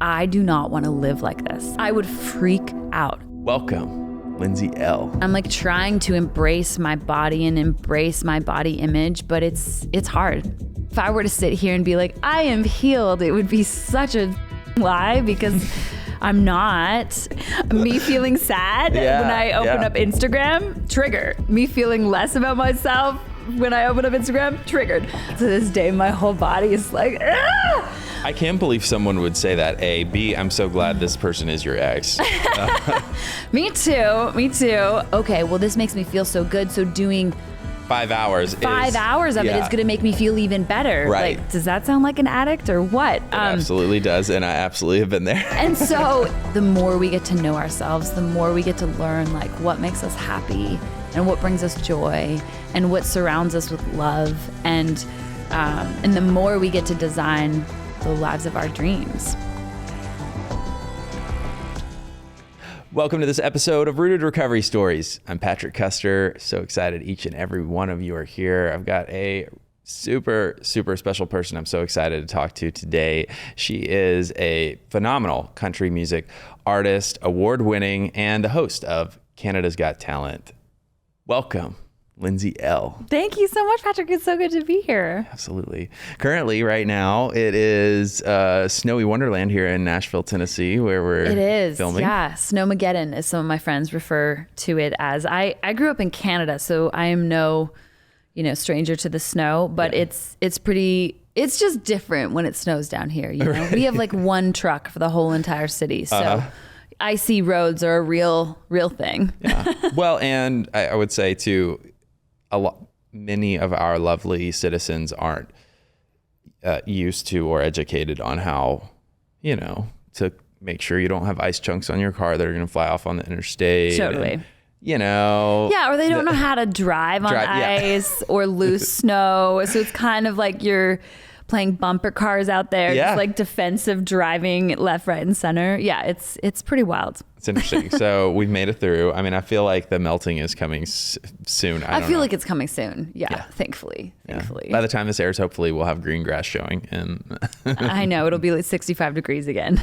I do not want to live like this. I would freak out. Welcome, Lindsay Ell. I'm like trying to embrace my body and embrace my body image, but it's hard. If I were to sit here and be like, I am healed, it would be such a lie because I'm not. Me feeling sad when I open up Instagram, trigger. Me feeling less about myself when I open up Instagram, triggered. To this day, my whole body is like, ah! I can't believe someone would say that, A. B, I'm so glad this person is your ex. Me too. Okay, well, this makes me feel so good. So doing 5 hours of it is going to make me feel even better. Right. Like, does that sound like an addict or what? It absolutely does, and I absolutely have been there. And so the more we get to know ourselves, the more we get to learn like what makes us happy and what brings us joy and what surrounds us with love. And the more we get to design the lives of our dreams. Welcome to this episode of Rooted Recovery Stories. I'm Patrick Custer. So excited each and every one of you are here. I've got a super, super special person I'm so excited to talk to today. She is a phenomenal country music artist, award-winning, and the host of Canada's Got Talent. Welcome, Lindsay Ell. Thank you so much, Patrick. It's so good to be here. Absolutely. Currently, right now, it is snowy wonderland here in Nashville, Tennessee, where we're filming. Yeah, Snowmageddon, as some of my friends refer to it as. I grew up in Canada, so I am no, stranger to the snow, but it's just different when it snows down here. Right. We have like one truck for the whole entire city, so icy roads are a real thing. Yeah. Well, and I would say too, many of our lovely citizens aren't used to or educated on how, to make sure you don't have ice chunks on your car that are going to fly off on the interstate. Totally. And, Yeah, or they don't know how to drive on ice or loose snow. So it's kind of like you're playing bumper cars out there, just like defensive driving left, right, and center. Yeah, it's pretty wild. It's interesting. So we've made it through. I mean, I feel like the melting is coming soon. I feel like it's coming soon. Yeah. Thankfully. By the time this airs, hopefully we'll have green grass showing. And I know it'll be like 65 degrees again.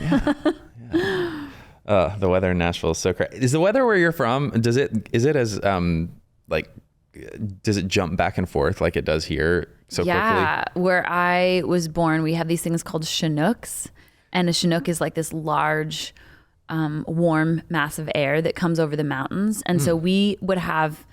The weather in Nashville is so crazy. Is the weather where you're from? Is it as does it jump back and forth like it does here so quickly? Yeah, where I was born, we have these things called Chinooks, and a Chinook is like this large, warm mass of air that comes over the mountains. And so we would have,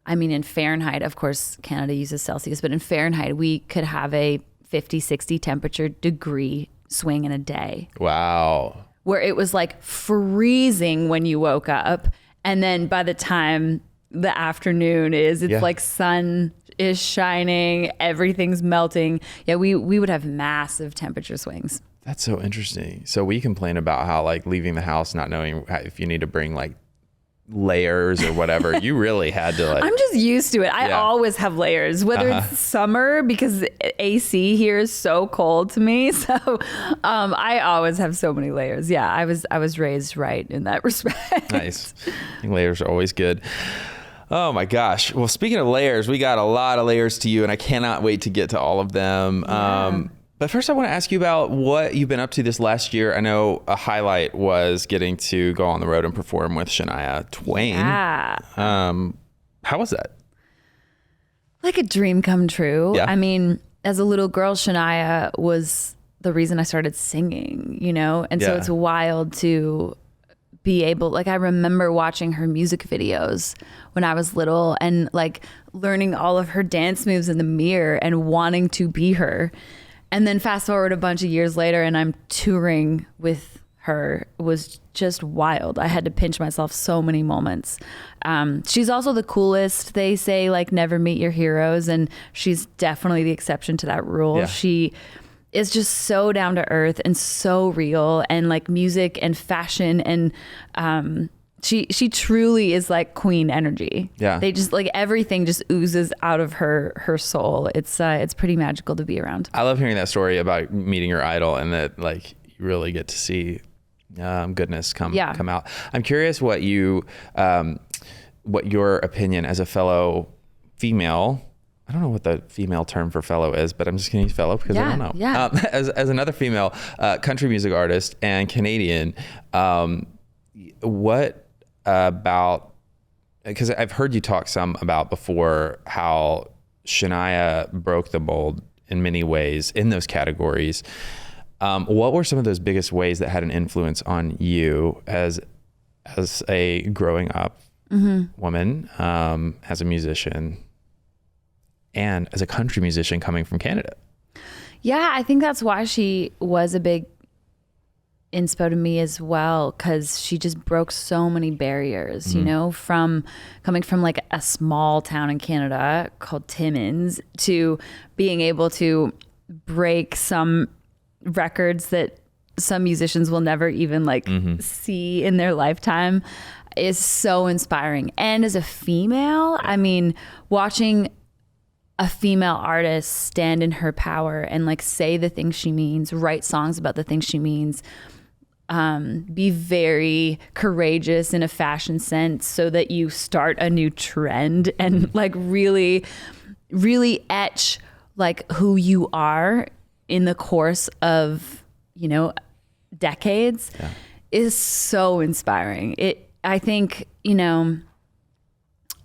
in Fahrenheit, of course, Canada uses Celsius, but in Fahrenheit, we could have a 50, 60 temperature degree swing in a day. Wow. Where it was like freezing when you woke up. And then by the time the afternoon is, it's like sun is shining, everything's melting. Yeah, we would have massive temperature swings. That's so interesting. So we complain about how like leaving the house, not knowing if you need to bring like layers or whatever. You really had to like. I'm just used to it. I always have layers, whether it's summer because AC here is so cold to me. So I always have so many layers. Yeah, I was raised right in that respect. Nice. I think layers are always good. Oh my gosh. Well, speaking of layers, we got a lot of layers to you and I cannot wait to get to all of them. Yeah. But first I want to ask you about what you've been up to this last year. I know a highlight was getting to go on the road and perform with Shania Twain. Yeah. How was that? Like a dream come true. Yeah. As a little girl, Shania was the reason I started singing, And so it's wild to be able, like, I remember watching her music videos when I was little and like learning all of her dance moves in the mirror and wanting to be her. And then fast forward a bunch of years later and I'm touring with her. It was just wild. I had to pinch myself so many moments. She's also the coolest. They say like never meet your heroes, and she's definitely the exception to that rule. Yeah. She is just so down to earth and so real, and like music and fashion and she truly is like queen energy. Yeah. They just like everything just oozes out of her soul. It's pretty magical to be around. I love hearing that story about meeting your idol and that like you really get to see goodness come out. I'm curious what your opinion as a fellow female I don't know what the female term for fellow is, but I'm just going to use fellow because I don't know. Yeah. As another female country music artist and Canadian, what about, because I've heard you talk some about before how Shania broke the mold in many ways in those categories. What were some of those biggest ways that had an influence on you as a growing up woman, as a musician, and as a country musician coming from Canada? Yeah, I think that's why she was a big inspo to me as well, because she just broke so many barriers, you know, from coming from like a small town in Canada called Timmins to being able to break some records that some musicians will never even like see in their lifetime is so inspiring. And as a female, I mean, watching a female artist stand in her power and like say the things she means, write songs about the things she means, be very courageous in a fashion sense so that you start a new trend and like really, really etch like who you are in the course of, you know, decades is so inspiring. I think, you know,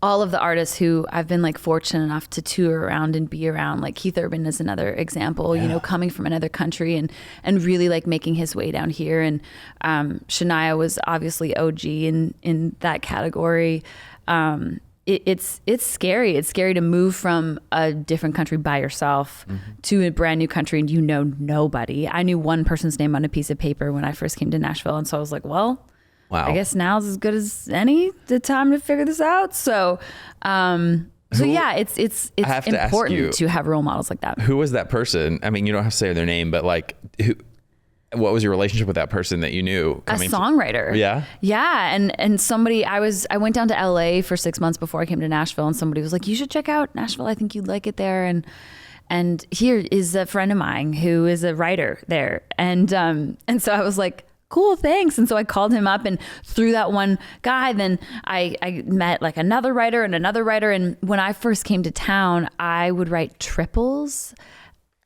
all of the artists who I've been like fortunate enough to tour around and be around, like Keith Urban is another example, you know, coming from another country and really like making his way down here. And Shania was obviously OG in that category. It's scary. It's scary to move from a different country by yourself to a brand new country and you know nobody. I knew one person's name on a piece of paper when I first came to Nashville. And so I was like, well, wow, I guess now's as good as any the time to figure this out. So, yeah, it's important to have role models like that. Who was that person? I mean, you don't have to say their name, but like, what was your relationship with that person that you knew? A songwriter. Yeah. Yeah. And somebody, I went down to LA for 6 months before I came to Nashville, and somebody was like, you should check out Nashville. I think you'd like it there. And here is a friend of mine who is a writer there. And so I was like, cool, thanks. And so I called him up, and through that one guy, then I met like another writer. And when I first came to town, I would write triples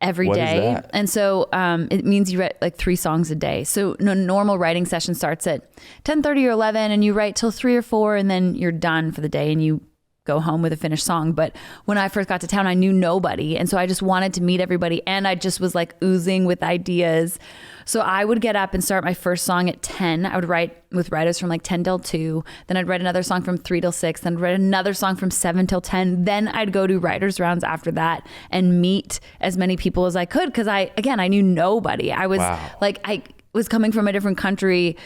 every day. Is that? And so it means you write like 3 songs a day. So no normal writing session starts at 10:30 or 11 and you write till 3 or 4 and then you're done for the day and you go home with a finished song. But when I first got to town, I knew nobody. And so I just wanted to meet everybody. And I just was like oozing with ideas. So I would get up and start my first song at 10. I would write with writers from like 10 till 2. Then I'd write another song from 3 till 6. Then I'd write another song from 7 till 10. Then I'd go to writers rounds after that and meet as many people as I could. Cause I knew nobody. I was I was coming from a different country.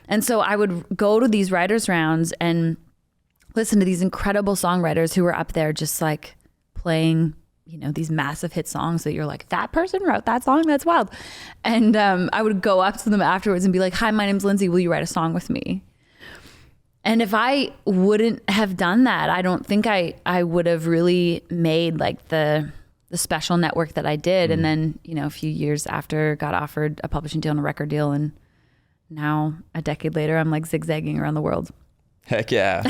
And so I would go to these writers rounds and listen to these incredible songwriters who were up there just like playing, you know, these massive hit songs that you're like, that person wrote that song? That's wild. And I would go up to them afterwards and be like, hi, my name's Lindsay. Will you write a song with me? And if I wouldn't have done that, I don't think I would have really made like the special network that I did. And then, you know, a few years after, got offered a publishing deal and a record deal. And now a decade later, I'm like zigzagging around the world. Heck yeah.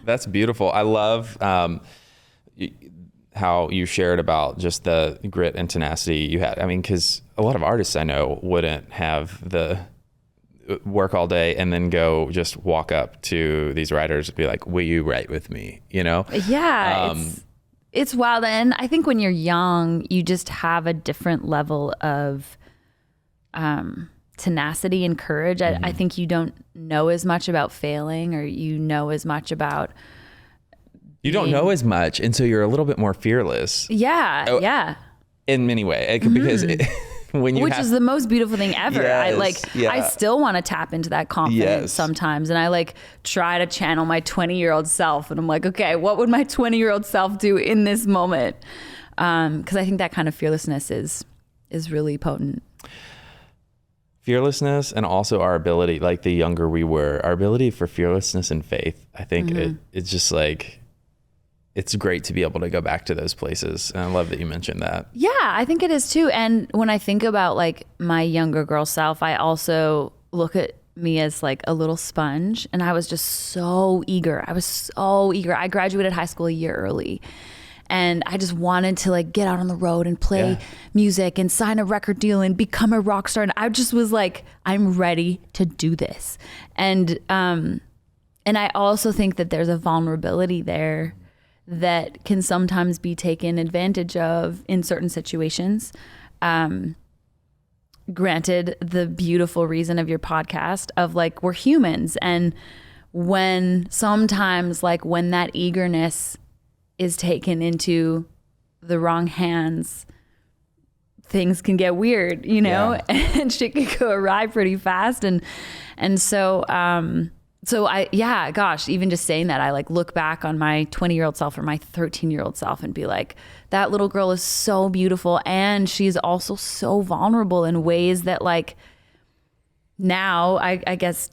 That's beautiful. I love how you shared about just the grit and tenacity you had. I mean, because a lot of artists I know wouldn't have the work all day and then go just walk up to these writers and be like, will you write with me? You know? Yeah. It's wild. And I think when you're young, you just have a different level of tenacity and courage. I think you don't know as much about failing, or you know as much about don't know as much, and so you're a little bit more fearless. Yeah. In many ways, because when you which is the most beautiful thing ever. Yes, I still want to tap into that confidence sometimes, and I like try to channel my 20-year-old self, and I'm like, okay, what would my 20-year-old self do in this moment? Because I think that kind of fearlessness is really potent. Fearlessness, and also our ability, like the younger we were, our ability for fearlessness and faith. I think it's just like, it's great to be able to go back to those places. And I love that you mentioned that. Yeah, I think it is too. And when I think about like my younger girl self, I also look at me as like a little sponge. And I was just so eager. I graduated high school a year early. And I just wanted to like get out on the road and play music and sign a record deal and become a rock star. And I just was like, I'm ready to do this. And I also think that there's a vulnerability there that can sometimes be taken advantage of in certain situations. Granted, the beautiful reason of your podcast of like, we're humans. And when sometimes like when that eagerness is taken into the wrong hands, things can get weird, you know, and shit can go awry pretty fast. And so even just saying that, I like look back on my 20-year-old self or my 13-year-old self and be like, that little girl is so beautiful. And she's also so vulnerable in ways that like now I guess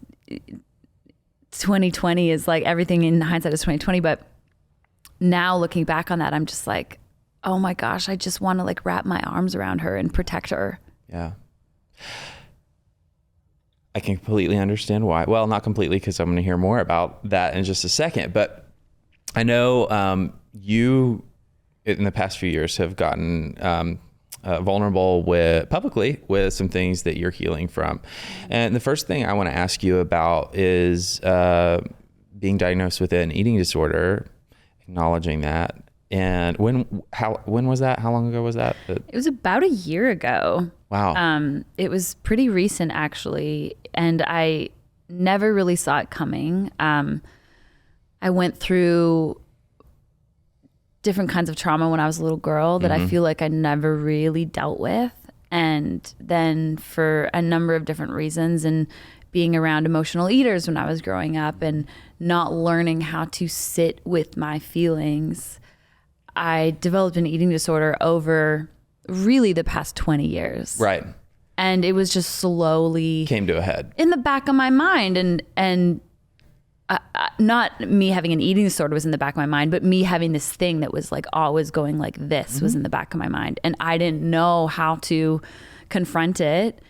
2020 is like everything in hindsight is 2020. But now looking back on that, I'm just like, oh my gosh, I just want to like wrap my arms around her and protect her. Yeah. I can completely understand why. Well, not completely, because I'm going to hear more about that in just a second. But I know you, in the past few years, have gotten vulnerable publicly with some things that you're healing from. And the first thing I want to ask you about is being diagnosed with an eating disorder, acknowledging that. And when was that? How long ago was that? It was about a year ago. Wow. It was pretty recent actually. And I never really saw it coming. I went through different kinds of trauma when I was a little girl that I feel like I never really dealt with. And then for a number of different reasons, and being around emotional eaters when I was growing up and not learning how to sit with my feelings, I developed an eating disorder over really the past 20 years. Right. And it was just slowly came to a head in the back of my mind. And not me having an eating disorder was in the back of my mind, but me having this thing that was like always going like this was in the back of my mind. And I didn't know how to confront it.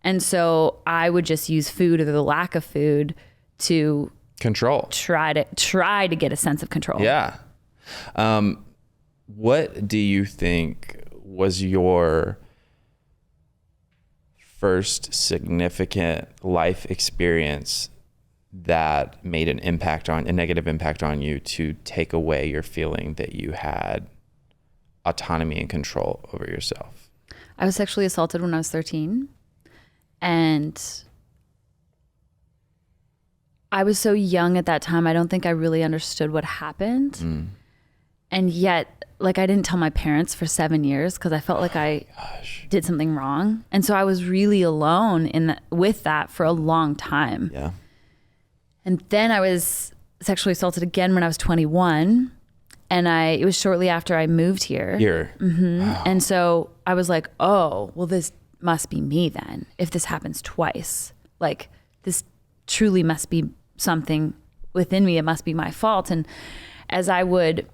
And so I would just use food or the lack of food to control, try to get a sense of control. Yeah. What do you think was your first significant life experience that made a negative impact on you to take away your feeling that you had autonomy and control over yourself? I was sexually assaulted when I was 13. And I was so young at that time, I don't think I really understood what happened. And yet, like, I didn't tell my parents for 7 years because I felt like I did something wrong. And so I was really alone with that for a long time. Yeah. And then I was sexually assaulted again when I was 21. And it was shortly after I moved here. Wow. And so I was like, oh, well, this must be me then. If this happens twice, like this truly must be something within me. It must be my fault. And as I would,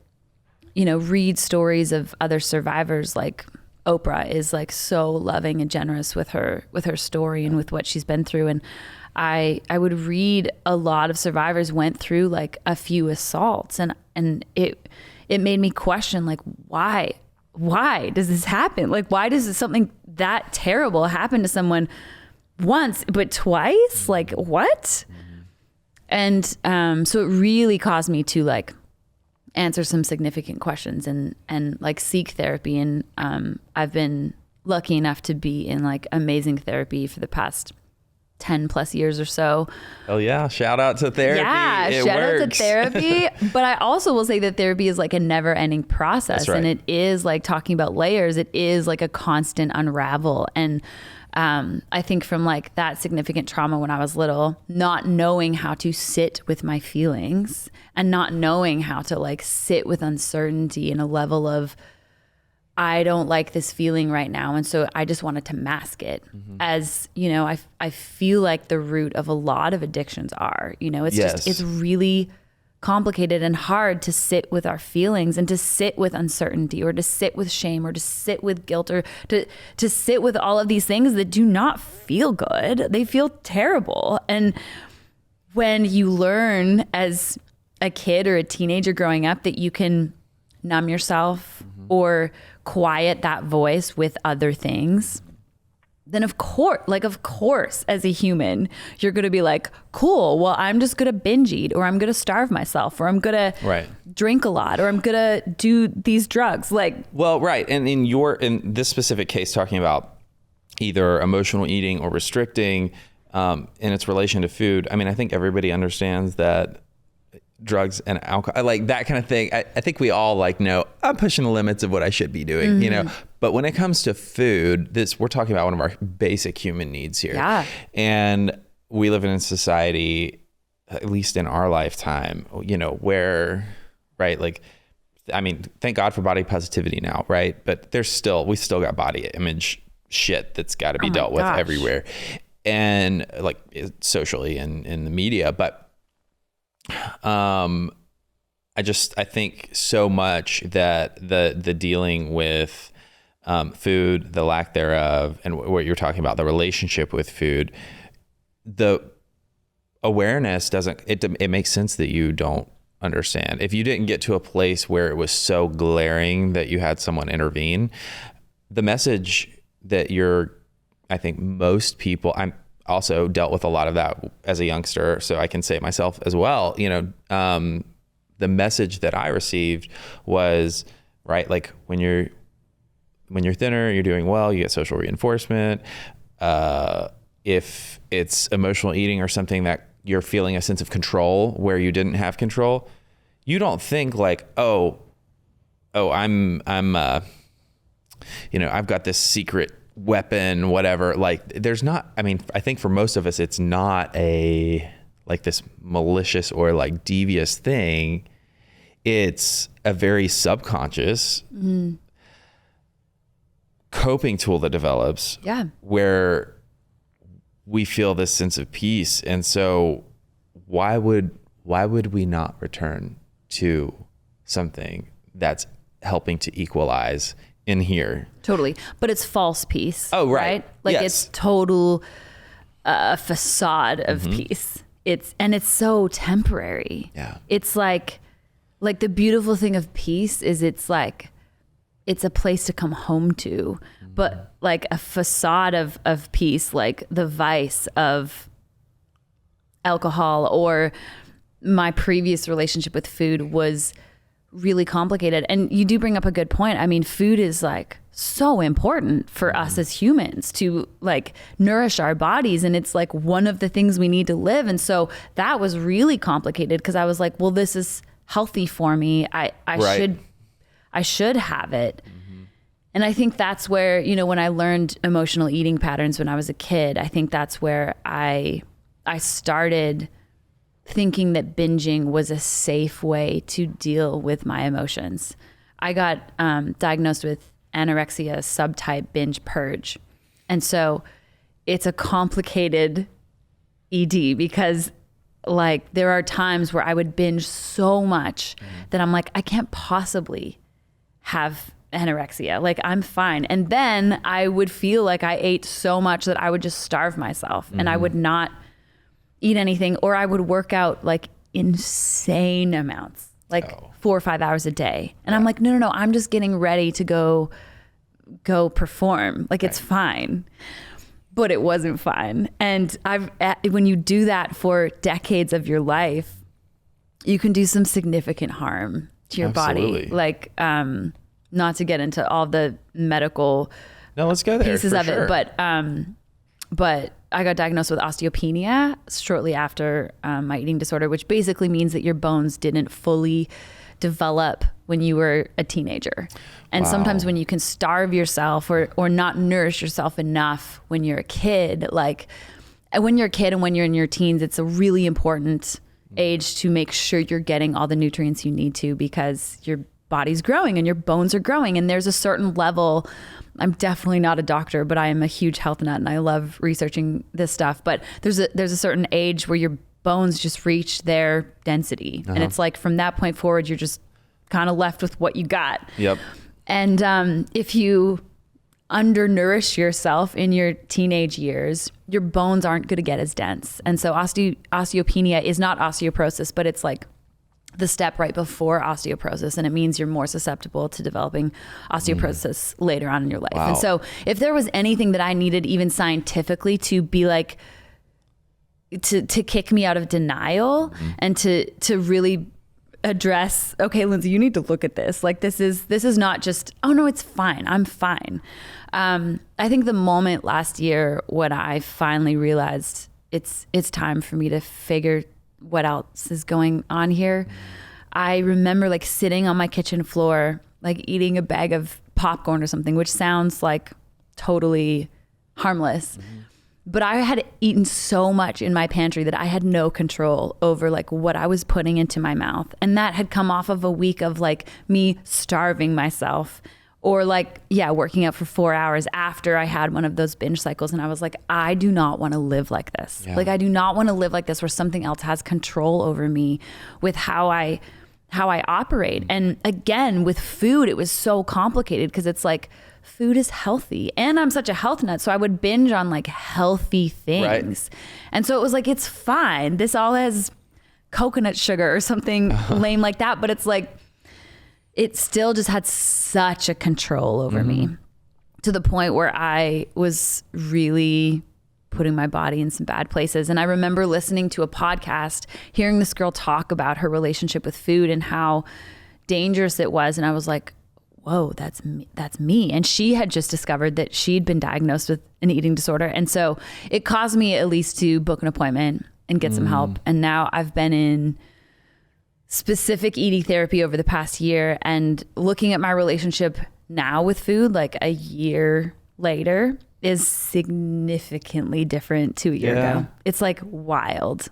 read stories of other survivors, like Oprah is like so loving and generous with her story and with what she's been through. And I would read a lot of survivors went through like a few assaults, and it made me question, like, why does this happen? Like, why does something that terrible happen to someone once, but twice? Like, what? And so it really caused me to like answer some significant questions and like seek therapy. And I've been lucky enough to be in like amazing therapy for the past 10 plus years or so. Oh yeah. Shout out to therapy. Yeah. Shout out to therapy. But I also will say that therapy is like a never ending process. That's right. And it is like talking about layers. It is like a constant unravel. And I think from like that significant trauma when I was little, not knowing how to sit with my feelings and not knowing how to like sit with uncertainty and a level of, I don't like this feeling right now. And so I just wanted to mask it. As, I feel like the root of a lot of addictions are, it's just, it's really complicated and hard to sit with our feelings and to sit with uncertainty or to sit with shame or to sit with guilt or to sit with all of these things that do not feel good. They feel terrible. And when you learn as a kid or a teenager growing up that you can numb yourself or quiet that voice with other things, then of course, as a human, you're going to be like, cool, well, I'm just going to binge eat, or I'm going to starve myself, or I'm going to drink a lot, or I'm going to do these drugs. Right. And in this specific case, talking about either emotional eating or restricting in its relation to food, I mean, I think everybody understands that drugs and alcohol, like that kind of thing. I think we all know, I'm pushing the limits of what I should be doing, but when it comes to food, we're talking about one of our basic human needs here. Yeah. And we live in a society, at least in our lifetime, where, I mean, thank God for body positivity now. Right. But we still got body image shit that's got to be dealt with everywhere, and socially and in the media. But I think so much that the dealing with food, the lack thereof, and what you're talking about, the relationship with food, the awareness it makes sense that you don't understand. If you didn't get to a place where it was so glaring that you had someone intervene, the message that I think most people, I'm also dealt with a lot of that as a youngster, so I can say it myself as well. The message that I received was, when you're thinner, you're doing well, you get social reinforcement. If it's emotional eating or something that you're feeling a sense of control where you didn't have control, you don't think I've got this secret weapon, whatever. There's not, I think for most of us, it's not this malicious or devious thing. It's a very subconscious coping tool that develops where we feel this sense of peace. And so why would we not return to something that's helping to equalize in here? Totally. But it's false peace. Oh, right. It's total facade of peace. It's so temporary. Yeah. It's like the beautiful thing of peace is it's a place to come home to, but a facade of peace, like the vice of alcohol or my previous relationship with food was really complicated. And you do bring up a good point. I mean, food is so important for us as humans to nourish our bodies. And it's one of the things we need to live. And so that was really complicated because I was like, well, this is healthy for me. I should have it. And I think that's where, when I learned emotional eating patterns when I was a kid, I think that's where I started thinking that binging was a safe way to deal with my emotions. I got diagnosed with anorexia subtype binge purge. And so it's a complicated ED because there are times where I would binge so much that I'm like, I can't possibly have anorexia. I'm fine. And then I would feel like I ate so much that I would just starve myself and I would not eat anything, or I would work out insane amounts, 4 or 5 hours a day. And I'm like, no, I'm just getting ready to go perform. It's fine. But it wasn't fine. And when you do that for decades of your life, you can do some significant harm to your body. Not to get into all the medical let's go there pieces of sure. it, but I got diagnosed with osteopenia shortly after my eating disorder, which basically means that your bones didn't fully develop when you were a teenager. And sometimes when you can starve yourself or not nourish yourself enough when you're a kid, when you're a kid and when you're in your teens, it's a really important age to make sure you're getting all the nutrients you need to, because your body's growing and your bones are growing. And there's a certain level, I'm definitely not a doctor, but I am a huge health nut and I love researching this stuff. But there's a certain age where your bones just reach their density. And it's from that point forward, you're just kind of left with what you got. Yep. And if you undernourish yourself in your teenage years, your bones aren't going to get as dense. And so osteopenia is not osteoporosis, but it's the step right before osteoporosis, and it means you're more susceptible to developing osteoporosis later on in your life. Wow. And so if there was anything that I needed, even scientifically, to be like, to kick me out of denial and to really address, okay, Lindsay, you need to look at this. Like, this is not just, oh no, it's fine, I'm fine. I think the moment last year when I finally realized it's time for me to figure what else is going on here. I remember like sitting on my kitchen floor, like eating a bag of popcorn or something, which sounds like totally harmless. But I had eaten so much in my pantry that I had no control over like what I was putting into my mouth. And that had come off of a week of like me starving myself, or like, working out for 4 hours after I had one of those binge cycles. And I was like, I do not want to live like this. Yeah. Like, I do not want to live like this where something else has control over me with how I operate. And again, with food, it was so complicated because it's like, food is healthy and I'm such a health nut. So I would binge on like healthy things. Right. And so it was like, it's fine. This all has coconut sugar or something lame like that. But it's like, it still just had such a control over me, to the point where I was really putting my body in some bad places. And I remember listening to a podcast, hearing this girl talk about her relationship with food and how dangerous it was. And I was like, whoa, that's me. And she had just discovered that she'd been diagnosed with an eating disorder. And so it caused me at least to book an appointment and get some help. And now I've been in specific eating therapy over the past year, and looking at my relationship now with food, like a year later, is significantly different to a year ago. It's like wild.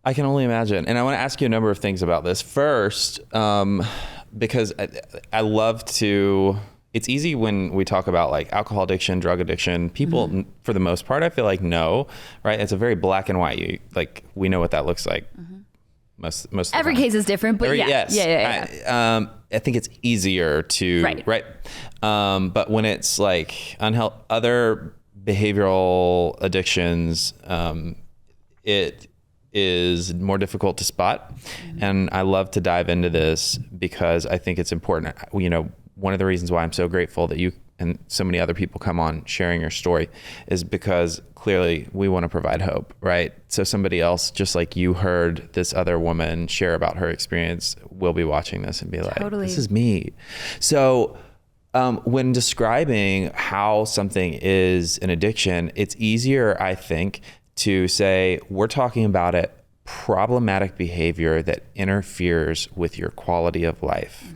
I can only imagine. And I want to ask you a number of things about this. First, because I love to, it's easy when we talk about like alcohol addiction, drug addiction, people for the most part, I feel like know, right? It's a very black and white. We know what that looks like. Most every case is different, but yes. I think it's easier to, right? But when it's like other behavioral addictions, it is more difficult to spot. And I love to dive into this because I think it's important. You know, one of the reasons why I'm so grateful that you and so many other people come on sharing your story is because clearly we want to provide hope, right? So somebody else, just like you heard this other woman share about her experience, will be watching this and be like, this is me. So when describing how something is an addiction, it's easier, I think, to say, we're talking about a problematic behavior that interferes with your quality of life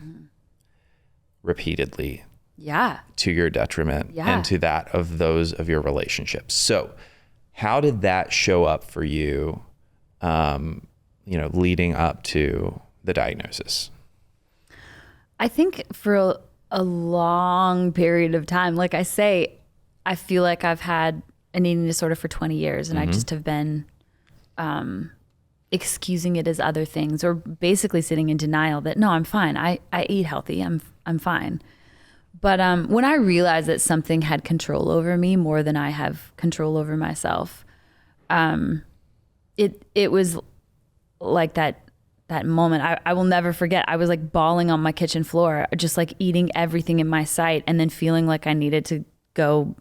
repeatedly. To your detriment and to that of those of your relationships. So how did that show up for you, leading up to the diagnosis? I think for a long period of time, like I say, I feel like I've had an eating disorder for 20 years and I just have been excusing it as other things, or basically sitting in denial that, no, I'm fine. I eat healthy. I'm fine. But when I realized that something had control over me more than I have control over myself, it was like that moment. I will never forget. I was like bawling on my kitchen floor, just like eating everything in my sight, and then feeling like I needed to go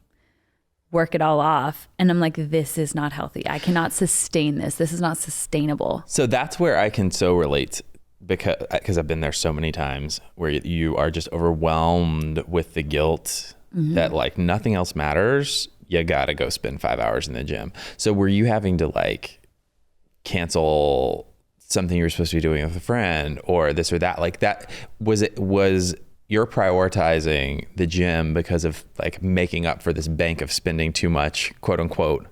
work it all off. And I'm like, this is not healthy. I cannot sustain this. This is not sustainable. So that's where I can so relate, because I've been there so many times where you are just overwhelmed with the guilt that like nothing else matters. You gotta go spend 5 hours in the gym. So were you having to like cancel something you were supposed to be doing with a friend or this or that? Like that, was you're prioritizing the gym because of like making up for this bank of spending too much, quote unquote,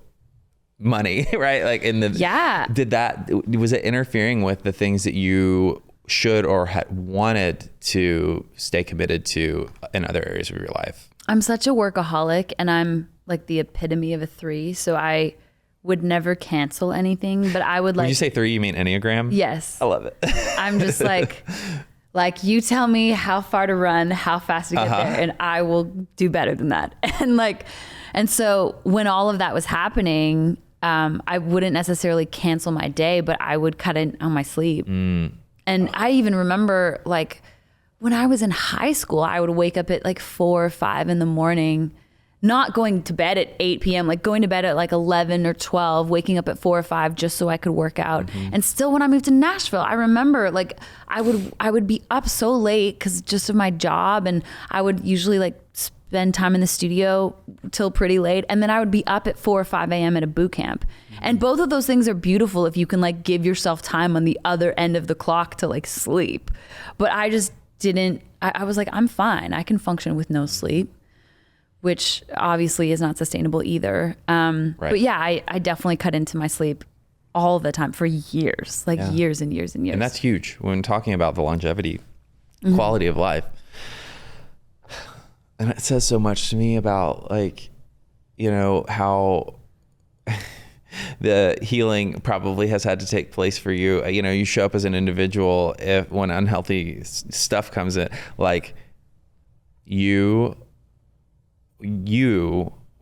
money, right? Like was it interfering with the things that you should or had wanted to stay committed to in other areas of your life? I'm such a workaholic, and I'm like the epitome of a 3. So I would never cancel anything, but I would like. When you say 3, you mean Enneagram? Yes. I love it. I'm just like you tell me how far to run, how fast to get there, and I will do better than that. And so when all of that was happening, I wouldn't necessarily cancel my day, but I would cut in on my sleep. And I even remember like when I was in high school, I would wake up at like 4 or 5 in the morning, not going to bed at 8 p.m., like going to bed at like 11 or 12, waking up at 4 or 5 just so I could work out. And still when I moved to Nashville, I remember like I would be up so late because just of my job, and I would usually like spend time in the studio till pretty late, and then I would be up at 4 or 5 a.m. at a boot camp. And both of those things are beautiful if you can like give yourself time on the other end of the clock to like sleep. But I just didn't. I was like, I'm fine. I can function with no sleep, which obviously is not sustainable either. But yeah, I definitely cut into my sleep all the time for years, like years and years and years. And that's huge when talking about the longevity, quality of life. And it says so much to me about like, you know, how the healing probably has had to take place for you. You know, you show up as an individual when unhealthy stuff comes in, like you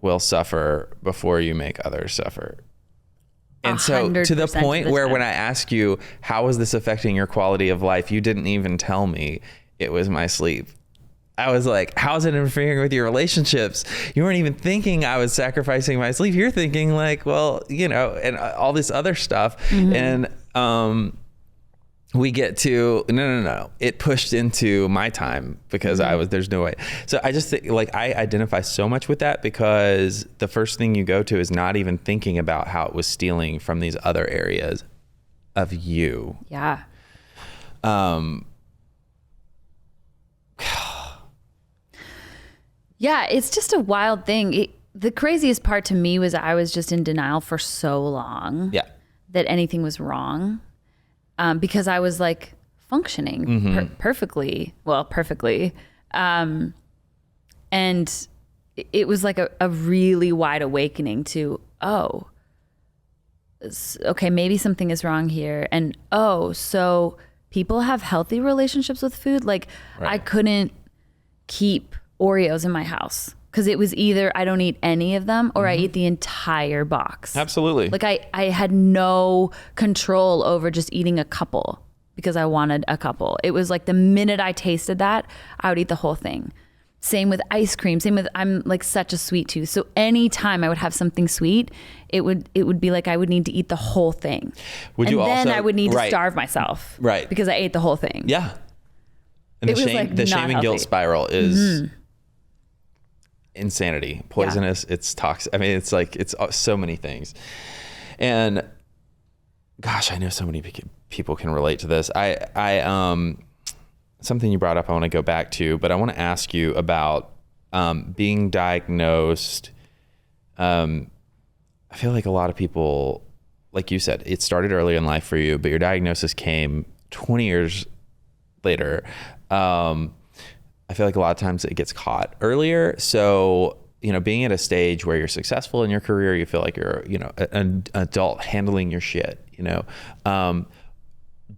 will suffer before you make others suffer. And so to the point where when I ask you, how is this affecting your quality of life? You didn't even tell me it was my sleep. I was like, how's it interfering with your relationships? You weren't even thinking I was sacrificing my sleep. You're thinking like, well, you know, and all this other stuff. And we get to, no. It pushed into my time because there's no way. So I just think like I identify so much with that because the first thing you go to is not even thinking about how it was stealing from these other areas of you. Yeah. Yeah, it's just a wild thing. The craziest part to me was I was just in denial for so long that anything was wrong because I was like functioning perfectly. And it was like a really wide awakening to, oh, okay, maybe something is wrong here. And so people have healthy relationships with food. Like I couldn't keep Oreos in my house because it was either I don't eat any of them or I eat the entire box. Absolutely. Like I had no control over just eating a couple because I wanted a couple. It was like the minute I tasted that, I would eat the whole thing. Same with ice cream. Same with, I'm like such a sweet tooth. So anytime I would have something sweet, it would be like I would need to eat the whole thing. Then I would need to starve myself. Right. Because I ate the whole thing. Yeah. And the shame and guilt spiral is insanity, poisonous. It's toxic. I mean, it's like, it's so many things. And gosh, I know so many people can relate to this. I something you brought up I want to go back to, but I want to ask you about being diagnosed. I feel like a lot of people, like you said, it started early in life for you, but your diagnosis came 20 years later. I feel like a lot of times it gets caught earlier. So, you know, being at a stage where you're successful in your career, you feel like you're, you know, an adult handling your shit, you know.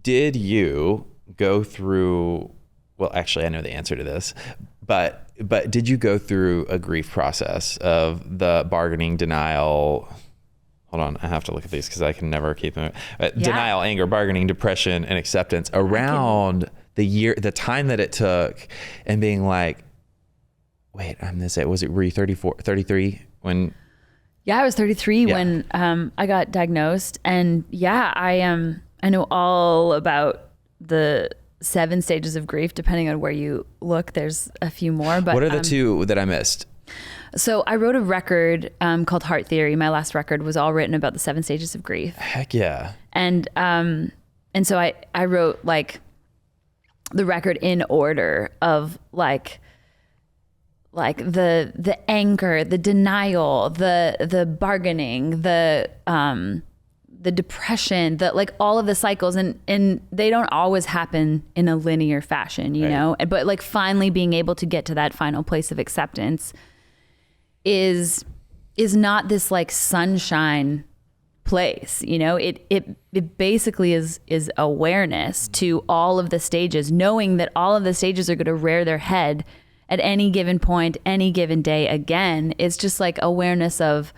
Did you go through, well, actually, I know the answer to this, but did you go through a grief process of the bargaining, denial? Hold on, I have to look at these because I can never keep them. Denial, anger, bargaining, depression, and acceptance around the time that it took, and being like, wait, were you 33 when? Yeah, I was 33 when I got diagnosed. And yeah, I know all about the 7 stages of grief, depending on where you look. There's a few more, but what are the 2 that I missed? So I wrote a record called Heart Theory. My last record was all written about the 7 stages of grief. Heck yeah. And so I wrote like the record in order of like the anger, the denial, the bargaining, the depression, like all of the cycles, and they don't always happen in a linear fashion, you know, but like finally being able to get to that final place of acceptance is not this like sunshine place, you know. It basically is awareness to all of the stages, knowing that all of the stages are going to rear their head at any given point, any given day. Again, it's just like awareness of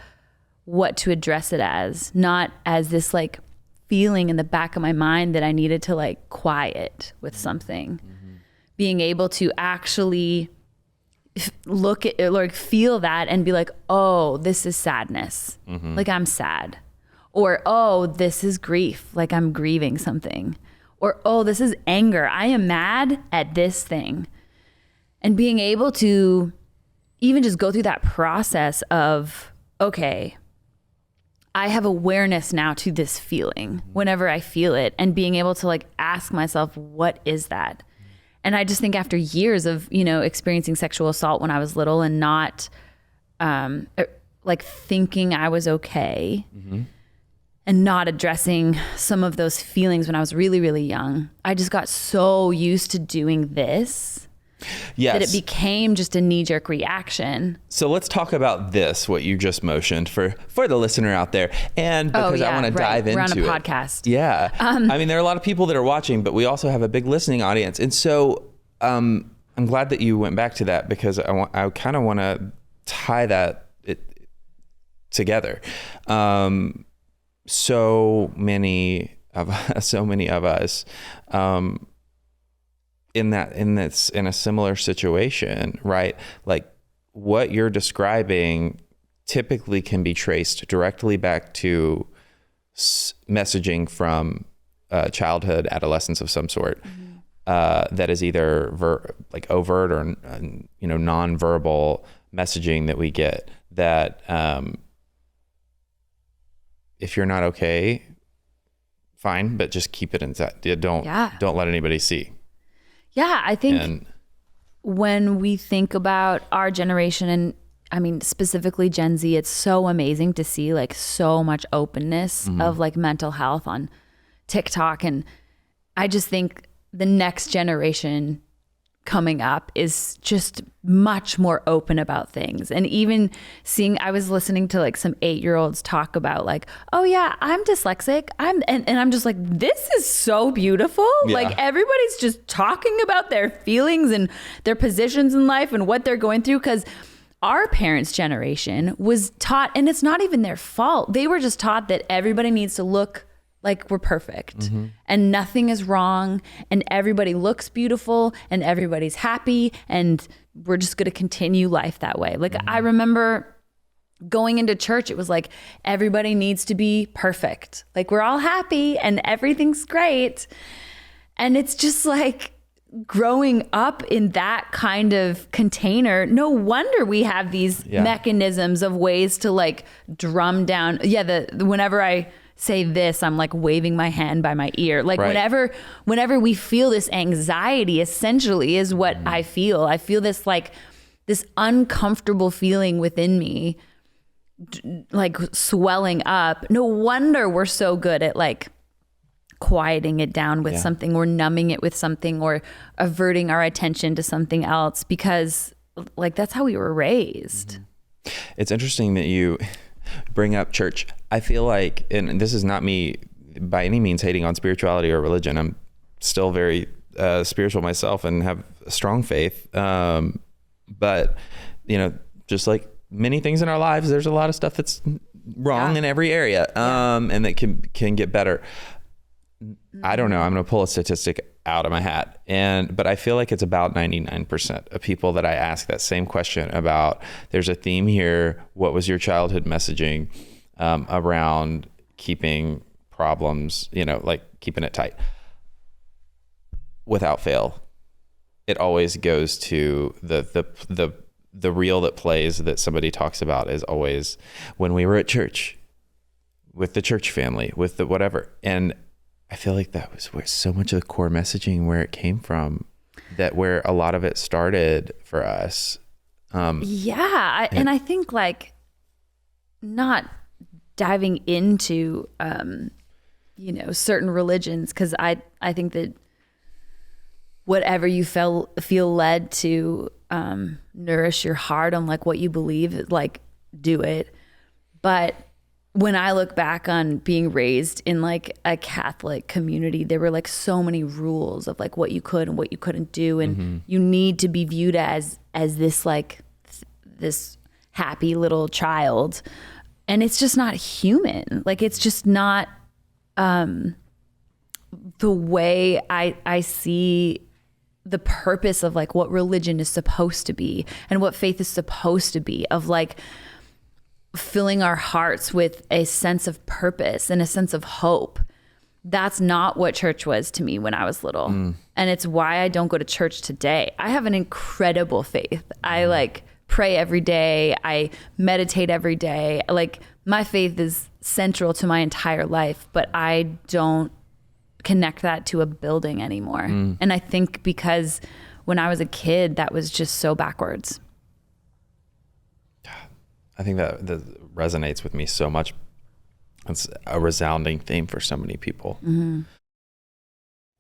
what to address it as, not as this like feeling in the back of my mind that I needed to like quiet with something. Being able to actually look at it, like feel that and be like, oh, this is sadness. Like I'm sad. Or, oh, this is grief. Like I'm grieving something. Or, oh, this is anger. I am mad at this thing. And being able to even just go through that process of, okay, I have awareness now to this feeling whenever I feel it, and being able to like ask myself, what is that? And I just think after years of, you know, experiencing sexual assault when I was little and not like thinking I was okay and not addressing some of those feelings when I was really, really young, I just got so used to doing this. Yes. That it became just a knee-jerk reaction. So let's talk about this, what you just motioned for the listener out there. And because I want to dive into it. We're on a podcast. Yeah. I mean, there are a lot of people that are watching, but we also have a big listening audience. And so I'm glad that you went back to that, because I kind of want to tie that together. So many of us, in a similar situation, right? Like what you're describing typically can be traced directly back to messaging from childhood, adolescence of some sort, that is either like overt or non-verbal messaging that we get that if you're not okay, fine, but just keep it inside. Don't let anybody see. Yeah, I think when we think about our generation, and I mean, specifically Gen Z, it's so amazing to see like so much openness of like mental health on TikTok. And I just think the next generation coming up is just much more open about things. And even I was listening to like some 8-year-olds talk about like, oh yeah, I'm dyslexic. And I'm just like, this is so beautiful. Yeah. Like everybody's just talking about their feelings and their positions in life and what they're going through. 'Cause our parents' generation was taught, and it's not even their fault. They were just taught that everybody needs to look like we're perfect and nothing is wrong and everybody looks beautiful and everybody's happy and we're just going to continue life that way. Like I remember going into church, it was like everybody needs to be perfect. Like we're all happy and everything's great. And it's just like growing up in that kind of container, no wonder we have these mechanisms of ways to like drum down. Yeah, whenever I say this, I'm like waving my hand by my ear. Like whenever we feel this anxiety, essentially is what I feel. I feel this like this uncomfortable feeling within me, like swelling up. No wonder we're so good at like quieting it down with something, or numbing it with something, or averting our attention to something else, because like that's how we were raised. It's interesting that you bring up church. I feel like, and this is not me by any means hating on spirituality or religion. I'm still very spiritual myself and have a strong faith. But you know, just like many things in our lives, there's a lot of stuff that's wrong in every area, and that can get better. I don't know. I'm going to pull a statistic out of my hat, but I feel like it's about 99% of people that I ask that same question about. There's a theme here. What was your childhood messaging around keeping problems, like keeping it tight? Without fail, it always goes to the reel that plays that somebody talks about is always when we were at church with the church family, with the whatever. And I feel like that was where so much of the core messaging, where it came from, where a lot of it started for us. And I think like not diving into, certain religions, because I think that whatever you feel led to nourish your heart on like what you believe, like do it. But when I look back on being raised in like a Catholic community, there were like so many rules of like what you could and what you couldn't do. And you need to be viewed as this like this happy little child. And it's just not human. Like, it's just not the way I see the purpose of like what religion is supposed to be and what faith is supposed to be, of like filling our hearts with a sense of purpose and a sense of hope. That's not what church was to me when I was little. And it's why I don't go to church today. I have an incredible faith. I like pray every day. I meditate every day. Like my faith is central to my entire life, but I don't connect that to a building anymore. And I think because when I was a kid, that was just so backwards. I think that resonates with me so much. It's a resounding theme for so many people.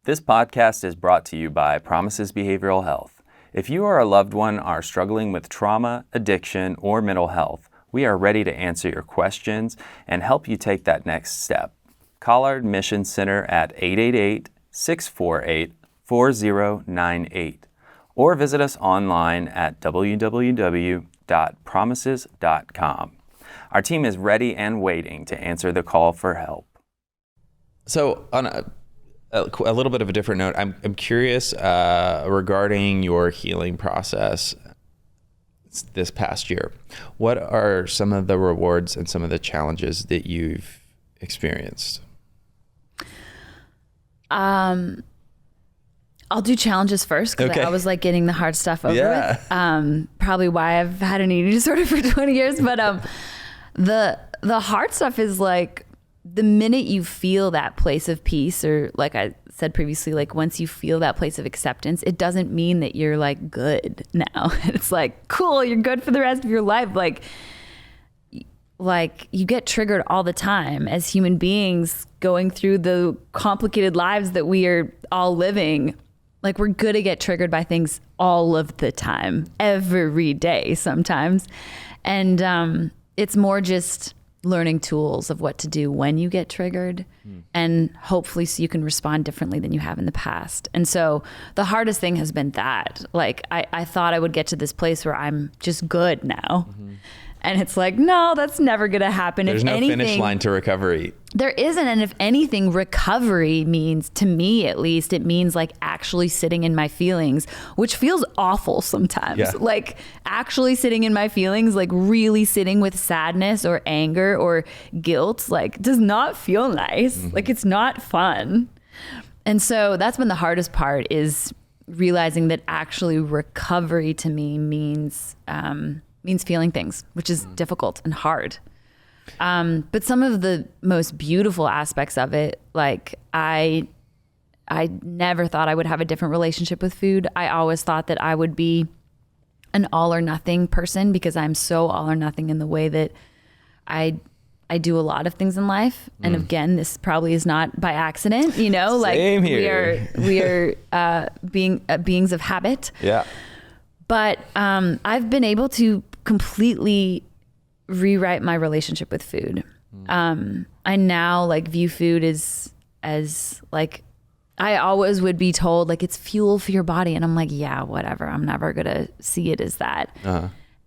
This podcast is brought to you by Promises Behavioral Health. If you or a loved one are struggling with trauma, addiction, or mental health, we are ready to answer your questions and help you take that next step. Call our admissions center at 888-648-4098 or visit us online at www.promises.com. Our team is ready and waiting to answer the call for help. So on a little bit of a different note, I'm curious regarding your healing process this past year. What are some of the rewards and some of the challenges that you've experienced? I'll do challenges first because I was like getting the hard stuff over with. Probably why I've had an eating disorder for 20 years. But the hard stuff is like the minute you feel that place of peace, or like I said previously, like once you feel that place of acceptance, it doesn't mean that you're like good now. It's like, cool, you're good for the rest of your life. Like you get triggered all the time as human beings going through the complicated lives that we are all living. Like we're good to get triggered by things all of the time, every day sometimes. And it's more just learning tools of what to do when you get triggered, and hopefully so you can respond differently than you have in the past. And so the hardest thing has been that, like, I thought I would get to this place where I'm just good now. And it's like, no, that's never going to happen. There's no finish line to recovery. There isn't. And if anything, recovery means, to me at least, it means like actually sitting in my feelings, which feels awful sometimes. Yeah. Like actually sitting in my feelings, like really sitting with sadness or anger or guilt, like does not feel nice. Like it's not fun. And so that's been the hardest part, is realizing that actually recovery to me means feeling things, which is difficult and hard. But some of the most beautiful aspects of it, like I never thought I would have a different relationship with food. I always thought that I would be an all or nothing person, because I'm so all or nothing in the way that I do a lot of things in life. And again, this probably is not by accident, you know, like Same here. we are beings of habit. Yeah. But I've been able to completely rewrite my relationship with food. I now like view food as like, I always would be told like it's fuel for your body, and I'm like, yeah, whatever, I'm never gonna see it as that.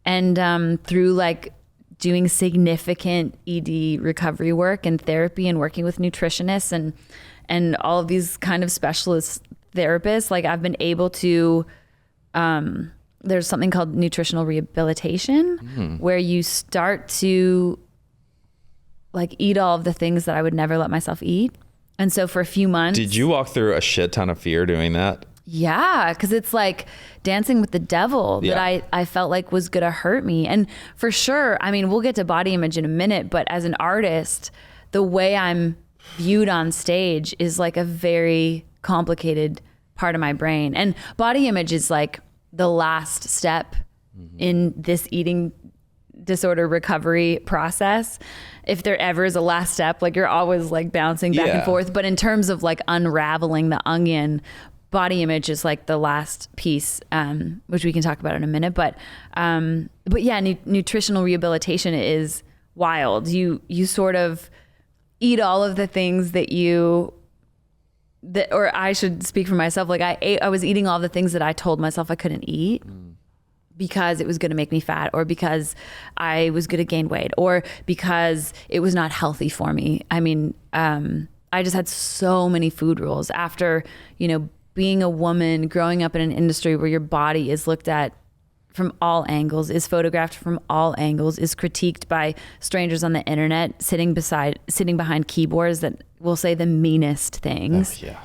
And through like doing significant ED recovery work and therapy and working with nutritionists and all of these kind of specialist therapists, like I've been able to there's something called nutritional rehabilitation, where you start to like eat all of the things that I would never let myself eat. And so for a few months. Did you walk through a shit ton of fear doing that? Yeah, because it's like dancing with the devil that I felt like was going to hurt me. And for sure, I mean, we'll get to body image in a minute, but as an artist, the way I'm viewed on stage is like a very complicated part of my brain. And body image is like the last step in this eating disorder recovery process. If there ever is a last step, like you're always like bouncing back and forth. But in terms of like unraveling the onion, body image is like the last piece, which we can talk about in a minute. But yeah, nutritional rehabilitation is wild. You sort of eat all of the things that or I should speak for myself. Like I was eating all the things that I told myself I couldn't eat because it was going to make me fat, or because I was going to gain weight, or because it was not healthy for me. I mean, I just had so many food rules after, you know, being a woman, growing up in an industry where your body is looked at from all angles, is photographed from all angles, is critiqued by strangers on the internet, sitting behind keyboards that will say the meanest things. Oh, yeah.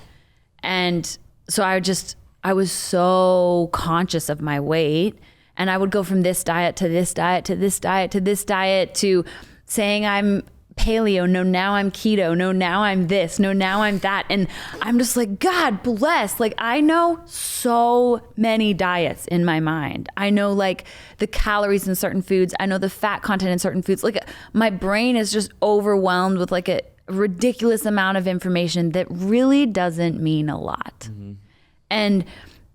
And so I was so conscious of my weight, and I would go from this diet to this diet to this diet to this diet to saying I'm paleo. No, now I'm keto. No, now I'm this. No, now I'm that. And I'm just like, God bless. Like, I know so many diets in my mind. I know like the calories in certain foods. I know the fat content in certain foods. Like, my brain is just overwhelmed with like a ridiculous amount of information that really doesn't mean a lot. Mm-hmm. And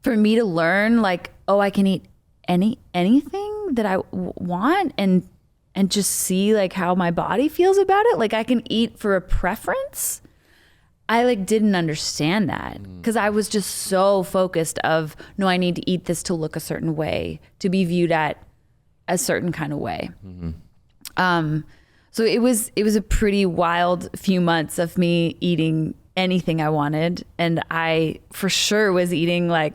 for me to learn like, oh, I can eat anything that I want and just see like how my body feels about it. Like, I can eat for a preference. I like didn't understand that because I was just so focused of, no, I need to eat this to look a certain way, to be viewed at a certain kind of way. Mm-hmm. So it was a pretty wild few months of me eating anything I wanted. And I for sure was eating like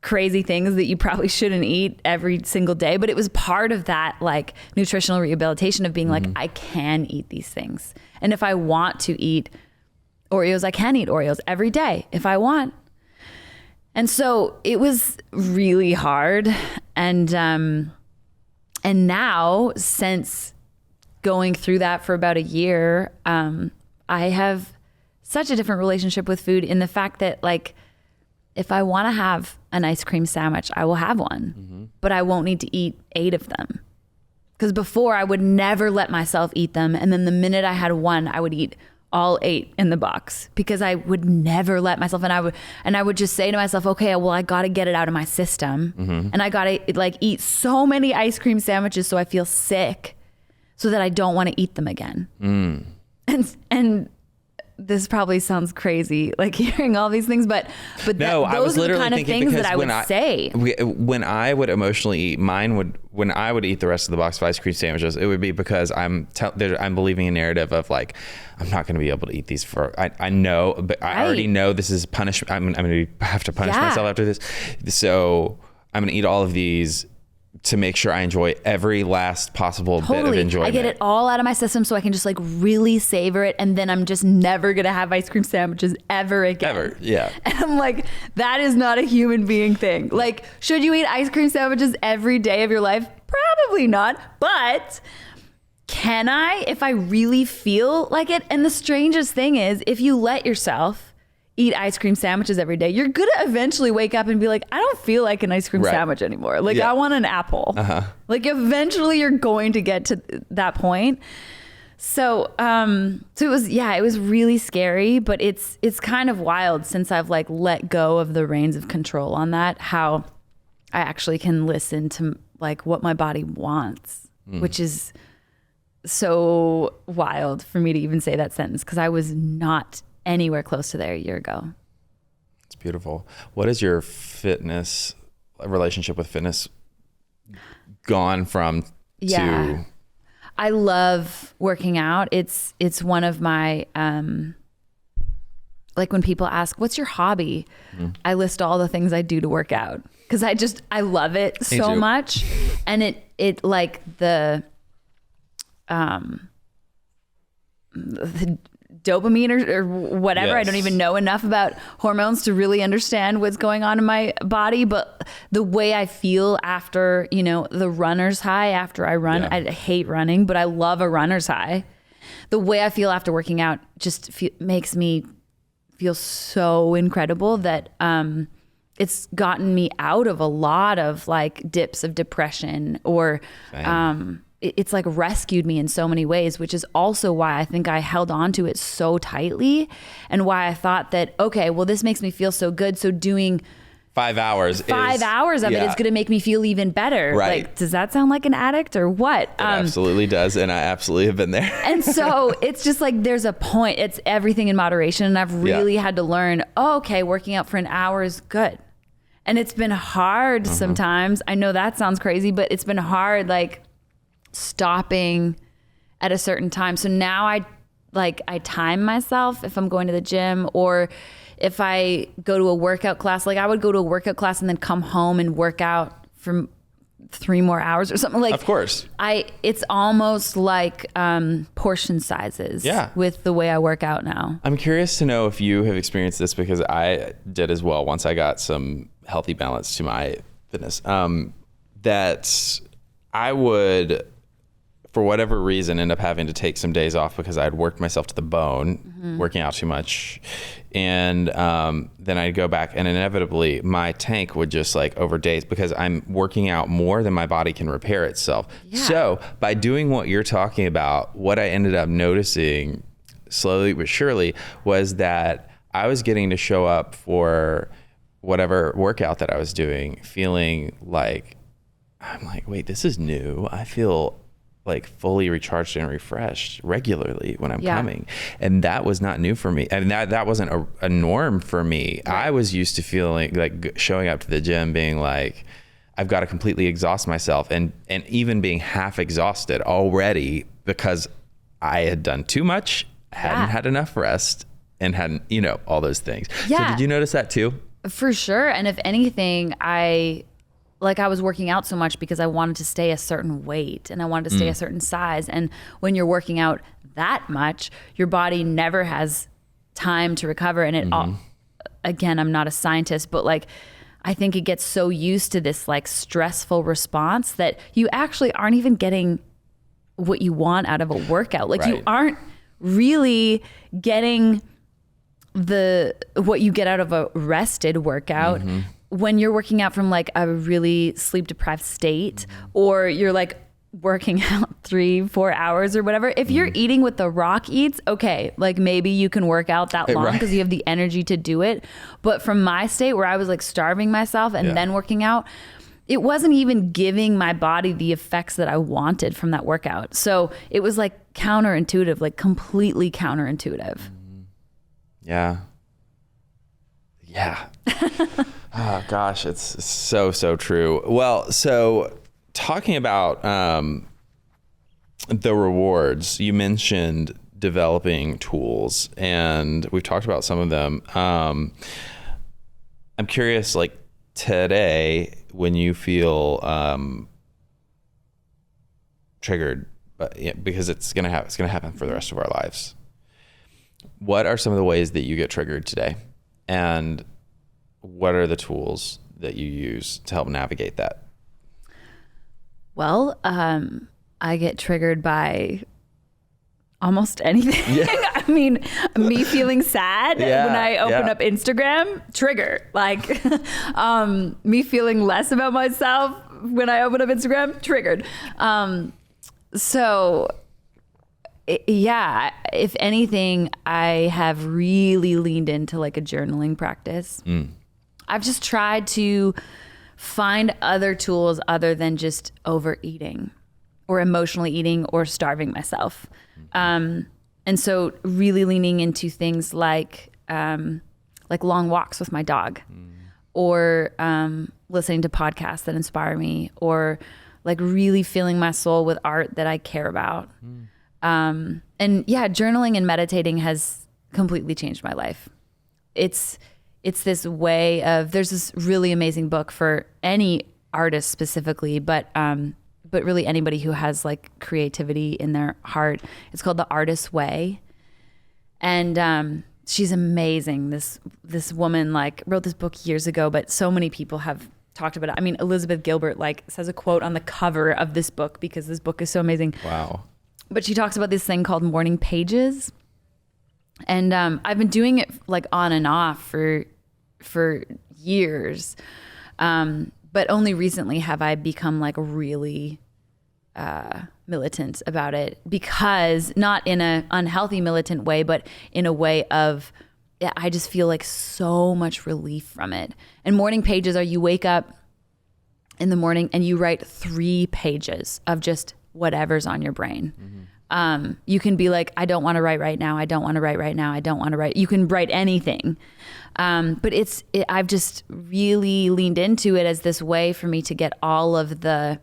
crazy things that you probably shouldn't eat every single day. But it was part of that like nutritional rehabilitation of being like, I can eat these things. And if I want to eat Oreos, I can eat Oreos every day if I want. And so it was really hard. And now, since going through that for about a year, I have such a different relationship with food in the fact that like, if I want to have an ice cream sandwich, I will have one, but I won't need to eat 8 of them. Because before I would never let myself eat them. And then the minute I had one, I would eat all 8 in the box because I would never let myself. And I would just say to myself, okay, well, I got to get it out of my system. And I got to like eat so many ice cream sandwiches so I feel sick so that I don't want to eat them again. And this probably sounds crazy, like hearing all these things, but no, I was literally kind of thinking things that I would say. When I would emotionally eat, when I would eat the rest of the box of ice cream sandwiches, it would be because I'm believing a narrative of like, I'm not going to be able to eat these I know, but I already know this is punishment. I'm going to have to punish myself after this. So I'm going to eat all of these to make sure I enjoy every last possible bit of enjoyment. I get it all out of my system so I can just like really savor it, and then I'm just never gonna have ice cream sandwiches ever again. Ever, yeah. And I'm like, that is not a human being thing. Like, should you eat ice cream sandwiches every day of your life? Probably not, but can I if I really feel like it? And the strangest thing is, if you let yourself eat ice cream sandwiches every day, you're gonna eventually wake up and be like, I don't feel like an ice cream sandwich anymore. Like, I want an apple. Like, eventually you're going to get to that point. So it was really scary, but it's kind of wild since I've like let go of the reins of control on that, how I actually can listen to like what my body wants, which is so wild for me to even say that sentence because I was not anywhere close to there a year ago. It's beautiful. What is your relationship with fitness gone from to? I love working out. It's one of my, like when people ask, what's your hobby? I list all the things I do to work out because I love it so much. And it like the dopamine or whatever. Yes. I don't even know enough about hormones to really understand what's going on in my body. But the way I feel after, the runner's high after I run, I hate running, but I love a runner's high. The way I feel after working out just makes me feel so incredible that it's gotten me out of a lot of like dips of depression or it's like rescued me in so many ways, which is also why I think I held on to it so tightly and why I thought that, okay, well, this makes me feel so good. So doing 5 hours of it is going to make me feel even better. Right. Like, does that sound like an addict or what? It absolutely does. And I absolutely have been there. And so it's just like, there's a point. It's everything in moderation. And I've really had to learn, okay, working out for an hour is good. And it's been hard sometimes. I know that sounds crazy, but it's been hard, like stopping at a certain time. So now I like I time myself if I'm going to the gym, or if I go to a workout class. Like I would go to a workout class and then come home and work out for 3 more hours or something. Like, of course, it's almost like portion sizes. Yeah. With the way I work out now. I'm curious to know if you have experienced this, because I did as well once I got some healthy balance to my fitness. That I would, for whatever reason, end up having to take some days off because I had worked myself to the bone, working out too much. And then I'd go back, and inevitably my tank would just like over days, because I'm working out more than my body can repair itself. Yeah. So by doing what you're talking about, what I ended up noticing slowly but surely was that I was getting to show up for whatever workout that I was doing, feeling like, I'm like, wait, this is new. I feel like fully recharged and refreshed regularly when I'm coming. And that was not new for me. And that wasn't a norm for me. Right. I was used to feeling like showing up to the gym being like, I've got to completely exhaust myself, and even being half exhausted already because I had done too much, hadn't had enough rest, and hadn't, all those things. Yeah. So did you notice that too? For sure. And if anything, I was working out so much because I wanted to stay a certain weight and I wanted to stay a certain size. And when you're working out that much, your body never has time to recover. And it again, I'm not a scientist, but like, I think it gets so used to this like stressful response that you actually aren't even getting what you want out of a workout. Like you aren't really getting what you get out of a rested workout. When you're working out from like a really sleep deprived state, or you're like working out 3-4 hours or whatever, if you're eating what The Rock eats, okay, like maybe you can work out that long because you have the energy to do it. But from my state where I was like starving myself and then working out, it wasn't even giving my body the effects that I wanted from that workout. So it was like counterintuitive, like completely counterintuitive. Yeah. Oh gosh, it's so true. Well, so talking about the rewards, you mentioned developing tools, and we've talked about some of them. I'm curious, like today, when you feel triggered, but because it's gonna happen for the rest of our lives. What are some of the ways that you get triggered today, and what are the tools that you use to help navigate that? Well, I get triggered by almost anything. Yeah. I mean, me feeling sad when I open up Instagram, trigger. Like me feeling less about myself when I open up Instagram, triggered. If anything, I have really leaned into like a journaling practice. I've just tried to find other tools other than just overeating or emotionally eating or starving myself. And so really leaning into things like long walks with my dog, or listening to podcasts that inspire me, or like really filling my soul with art that I care about. Journaling and meditating has completely changed my life. It's this way of, there's this really amazing book for any artist specifically, but really anybody who has like creativity in their heart. It's called The Artist's Way. And she's amazing. This woman like wrote this book years ago, but so many people have talked about it. I mean, Elizabeth Gilbert like says a quote on the cover of this book because this book is so amazing. Wow. But she talks about this thing called morning pages. And I've been doing it like on and off for years. But only recently have I become like really militant about it, because not in an unhealthy militant way, but in a way of, I just feel like so much relief from it. And morning pages are, you wake up in the morning and you write 3 pages of just whatever's on your brain. You can be like, I don't want to write right now. I don't want to write right now. I don't want to write. You can write anything. But I've just really leaned into it as this way for me to get all of the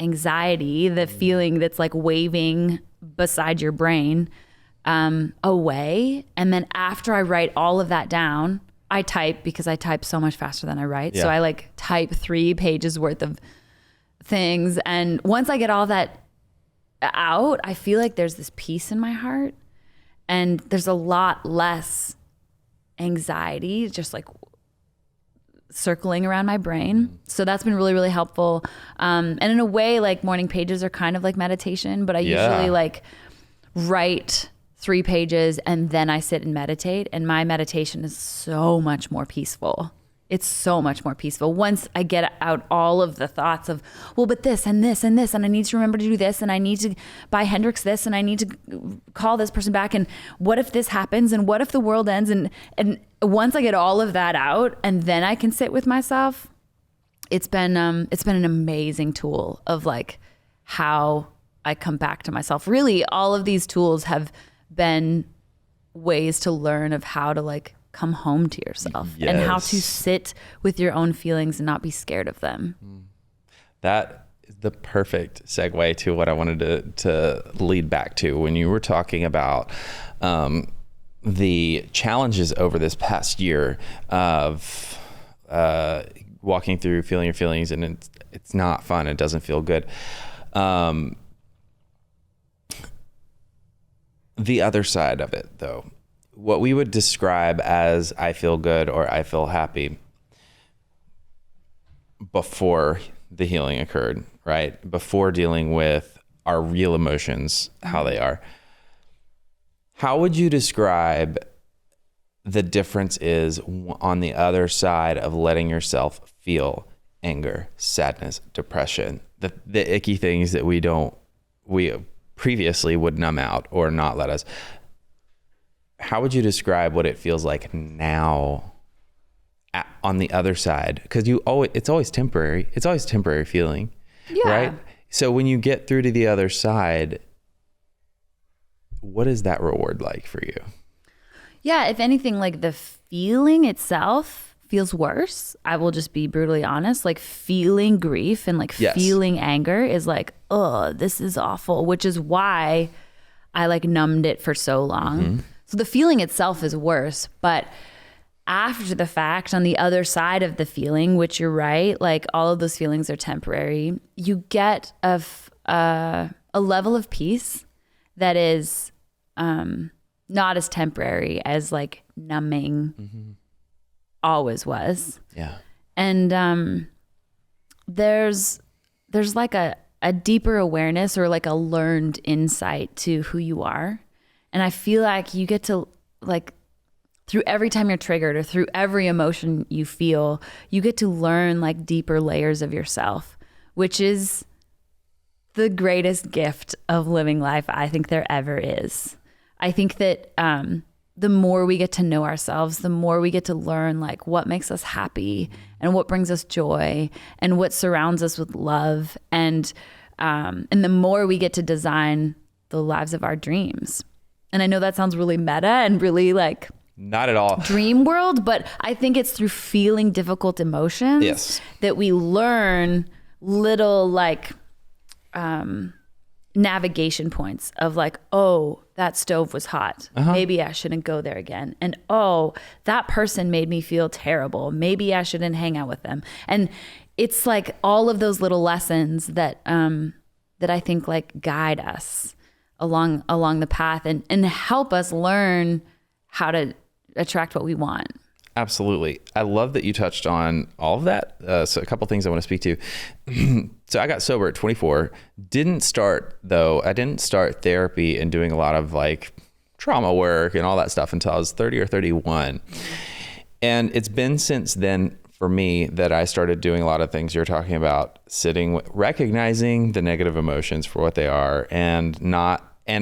anxiety, the feeling that's like waving beside your brain, away. And then after I write all of that down, I type, because I type so much faster than I write. Yeah. So I like type 3 pages worth of things. And once I get all that out, I feel like there's this peace in my heart, and there's a lot less anxiety just like circling around my brain. So that's been really, really helpful. And in a way, like morning pages are kind of like meditation, but I usually like write 3 pages and then I sit and meditate, and my meditation is so much more peaceful. It's so much more peaceful once I get out all of the thoughts of, well, but this and this and this, and I need to remember to do this, and I need to buy Hendrix this, and I need to call this person back, and what if this happens, and what if the world ends, and once I get all of that out, and then I can sit with myself, it's been an amazing tool of like how I come back to myself. Really, all of these tools have been ways to learn of how to like come home to yourself. Yes. And how to sit with your own feelings and not be scared of them. That is the perfect segue to what I wanted to lead back to when you were talking about the challenges over this past year of walking through feeling your feelings, and it's not fun. It doesn't feel good. The other side of it, though, what we would describe as I feel good or I feel happy before the healing occurred, right? Before dealing with our real emotions, how they are. How would you describe the difference is on the other side of letting yourself feel anger, sadness, depression, the icky things that we previously would numb out or not let us? How would you describe what it feels like now on the other side? Because it's always temporary. It's always temporary feeling, right? So when you get through to the other side, what is that reward like for you? Yeah, if anything, like the feeling itself feels worse. I will just be brutally honest. Like feeling grief and like feeling anger is like, oh, this is awful, which is why I like numbed it for so long. Mm-hmm. So the feeling itself is worse, but after the fact, on the other side of the feeling, which you're right, like all of those feelings are temporary, you get a level of peace that is not as temporary as like numbing always was. Yeah. And there's like a deeper awareness or like a learned insight to who you are. And I feel like you get to like, through every time you're triggered or through every emotion you feel, you get to learn like deeper layers of yourself, which is the greatest gift of living life I think there ever is. I think that the more we get to know ourselves, the more we get to learn like what makes us happy and what brings us joy and what surrounds us with love. And the more we get to design the lives of our dreams. And I know that sounds really meta and really like not at all dream world, but I think it's through feeling difficult emotions that we learn little like navigation points of like, oh, that stove was hot. Maybe I shouldn't go there again. And oh, that person made me feel terrible. Maybe I shouldn't hang out with them. And it's like all of those little lessons that that I think like guide us along the path and help us learn how to attract what we want. Absolutely. I love that you touched on all of that. So a couple things I want to speak to. So I got sober at 24. I didn't start therapy and doing a lot of like trauma work and all that stuff until I was 30 or 31. And it's been since then for me that I started doing a lot of things you're talking about, recognizing the negative emotions for what they are and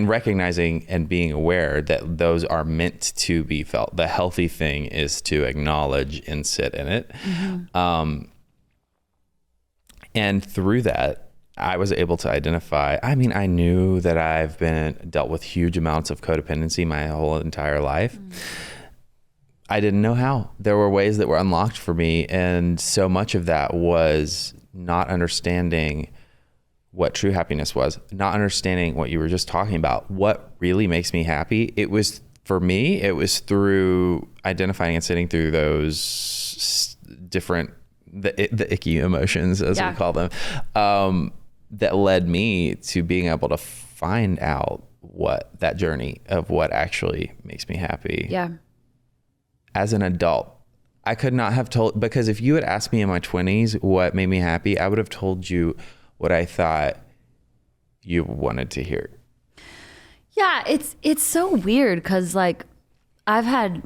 recognizing and being aware that those are meant to be felt. The healthy thing is to acknowledge and sit in it. And through that, I was able to identify, I knew that I've dealt with huge amounts of codependency my whole entire life. I didn't know how. There were ways that were unlocked for me. And so much of that was not understanding what true happiness was, not understanding what you were just talking about, what really makes me happy. It was, for me, it was through identifying and sitting through those different, the icky emotions, as we call them, that led me to being able to find out what that journey of what actually makes me happy. Yeah. As an adult, I could not have told, because if you had asked me in my 20s what made me happy, I would have told you what I thought you wanted to hear. Yeah, it's so weird because like I've had,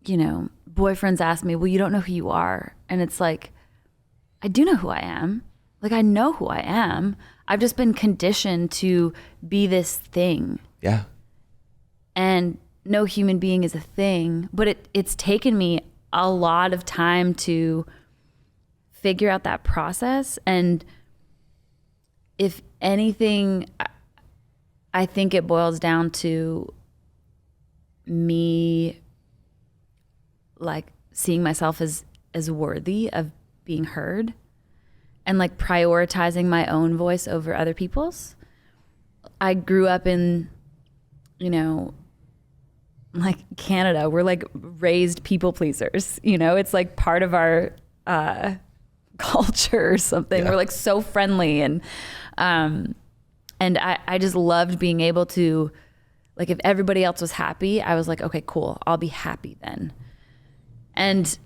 you know, boyfriends ask me, well, you don't know who you are. And it's like, I do know who I am. Like, I know who I am. I've just been conditioned to be this thing. Yeah. And no human being is a thing, but it's taken me a lot of time to figure out that process. And if anything, I think it boils down to me like seeing myself as worthy of being heard and like prioritizing my own voice over other people's. I grew up in, you know, like Canada, we're like raised people pleasers, you know, it's like part of our culture or something. Yeah. We're like so friendly and I just loved being able to, like, if everybody else was happy, I was like, okay, cool, I'll be happy then. And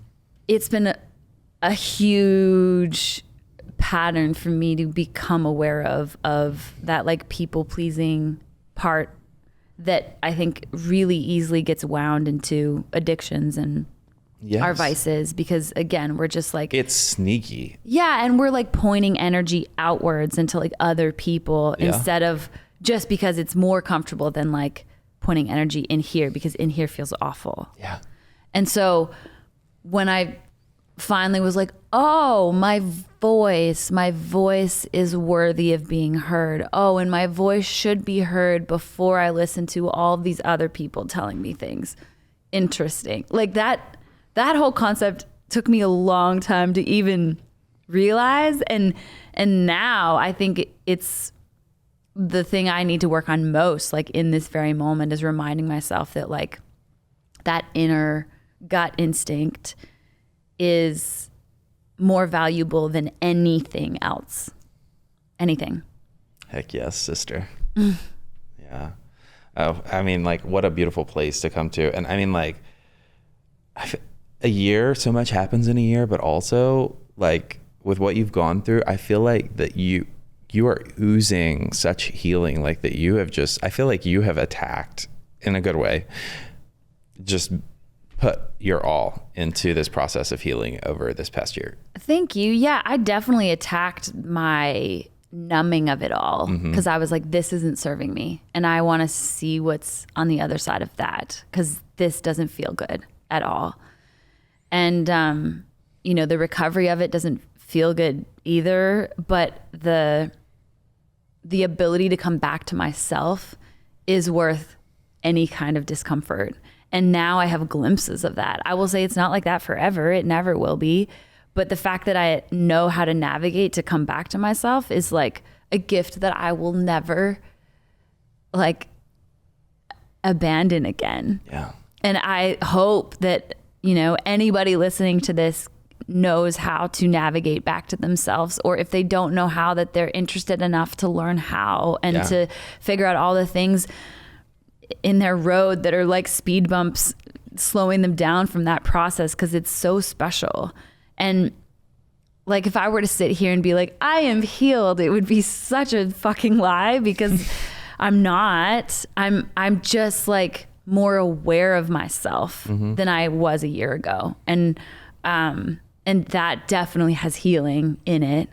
it's been a huge pattern for me to become aware of that like people pleasing part that I think really easily gets wound into addictions and our vices, because again, we're just like, it's sneaky. Yeah. And we're like pointing energy outwards into like other people instead of just because it's more comfortable than like pointing energy in here because in here feels awful. Yeah. And so when I finally was like, oh, my voice is worthy of being heard. Oh, and my voice should be heard before I listen to all these other people telling me things. Interesting. Like that whole concept took me a long time to even realize. And now I think it's the thing I need to work on most, like in this very moment, is reminding myself that like that inner gut instinct is more valuable than anything else. Anything. Heck yes, sister. Yeah. Oh, I mean, like, what a beautiful place to come to. And I mean, like, a year, so much happens in a year, but also, like, with what you've gone through, I feel like that you are oozing such healing, like that you have just, I feel like you have attacked in a good way, just put your all into this process of healing over this past year. Thank you. Yeah, I definitely attacked my numbing of it all because I was like, this isn't serving me. And I want to see what's on the other side of that because this doesn't feel good at all. And, you know, the recovery of it doesn't feel good either, but the ability to come back to myself is worth any kind of discomfort. And now I have glimpses of that. I will say it's not like that forever. It never will be. But the fact that I know how to navigate to come back to myself is like a gift that I will never like abandon again. Yeah. And I hope that, you know, anybody listening to this knows how to navigate back to themselves, or if they don't know how, that they're interested enough to learn how and to figure out all the things in their road that are like speed bumps slowing them down from that process, because it's so special. And like if I were to sit here and be like, I am healed, it would be such a fucking lie, because I'm not. I'm just like more aware of myself than I was a year ago. And that definitely has healing in it.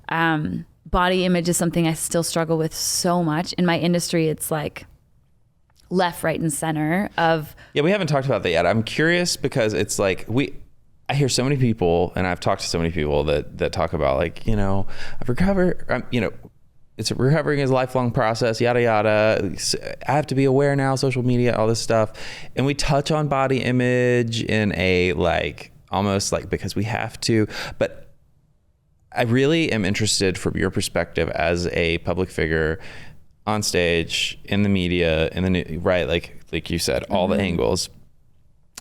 Body image is something I still struggle with so much. In my industry, it's like left, right, and center of... Yeah, we haven't talked about that yet. I'm curious because it's like I hear so many people, and I've talked to so many people that talk about like, you know, I've recovered, you know, it's recovering is a lifelong process, yada, yada. I have to be aware now, social media, all this stuff. And we touch on body image in a like, almost like because we have to, but I really am interested from your perspective as a public figure on stage, in the media, right? Like you said, all the angles,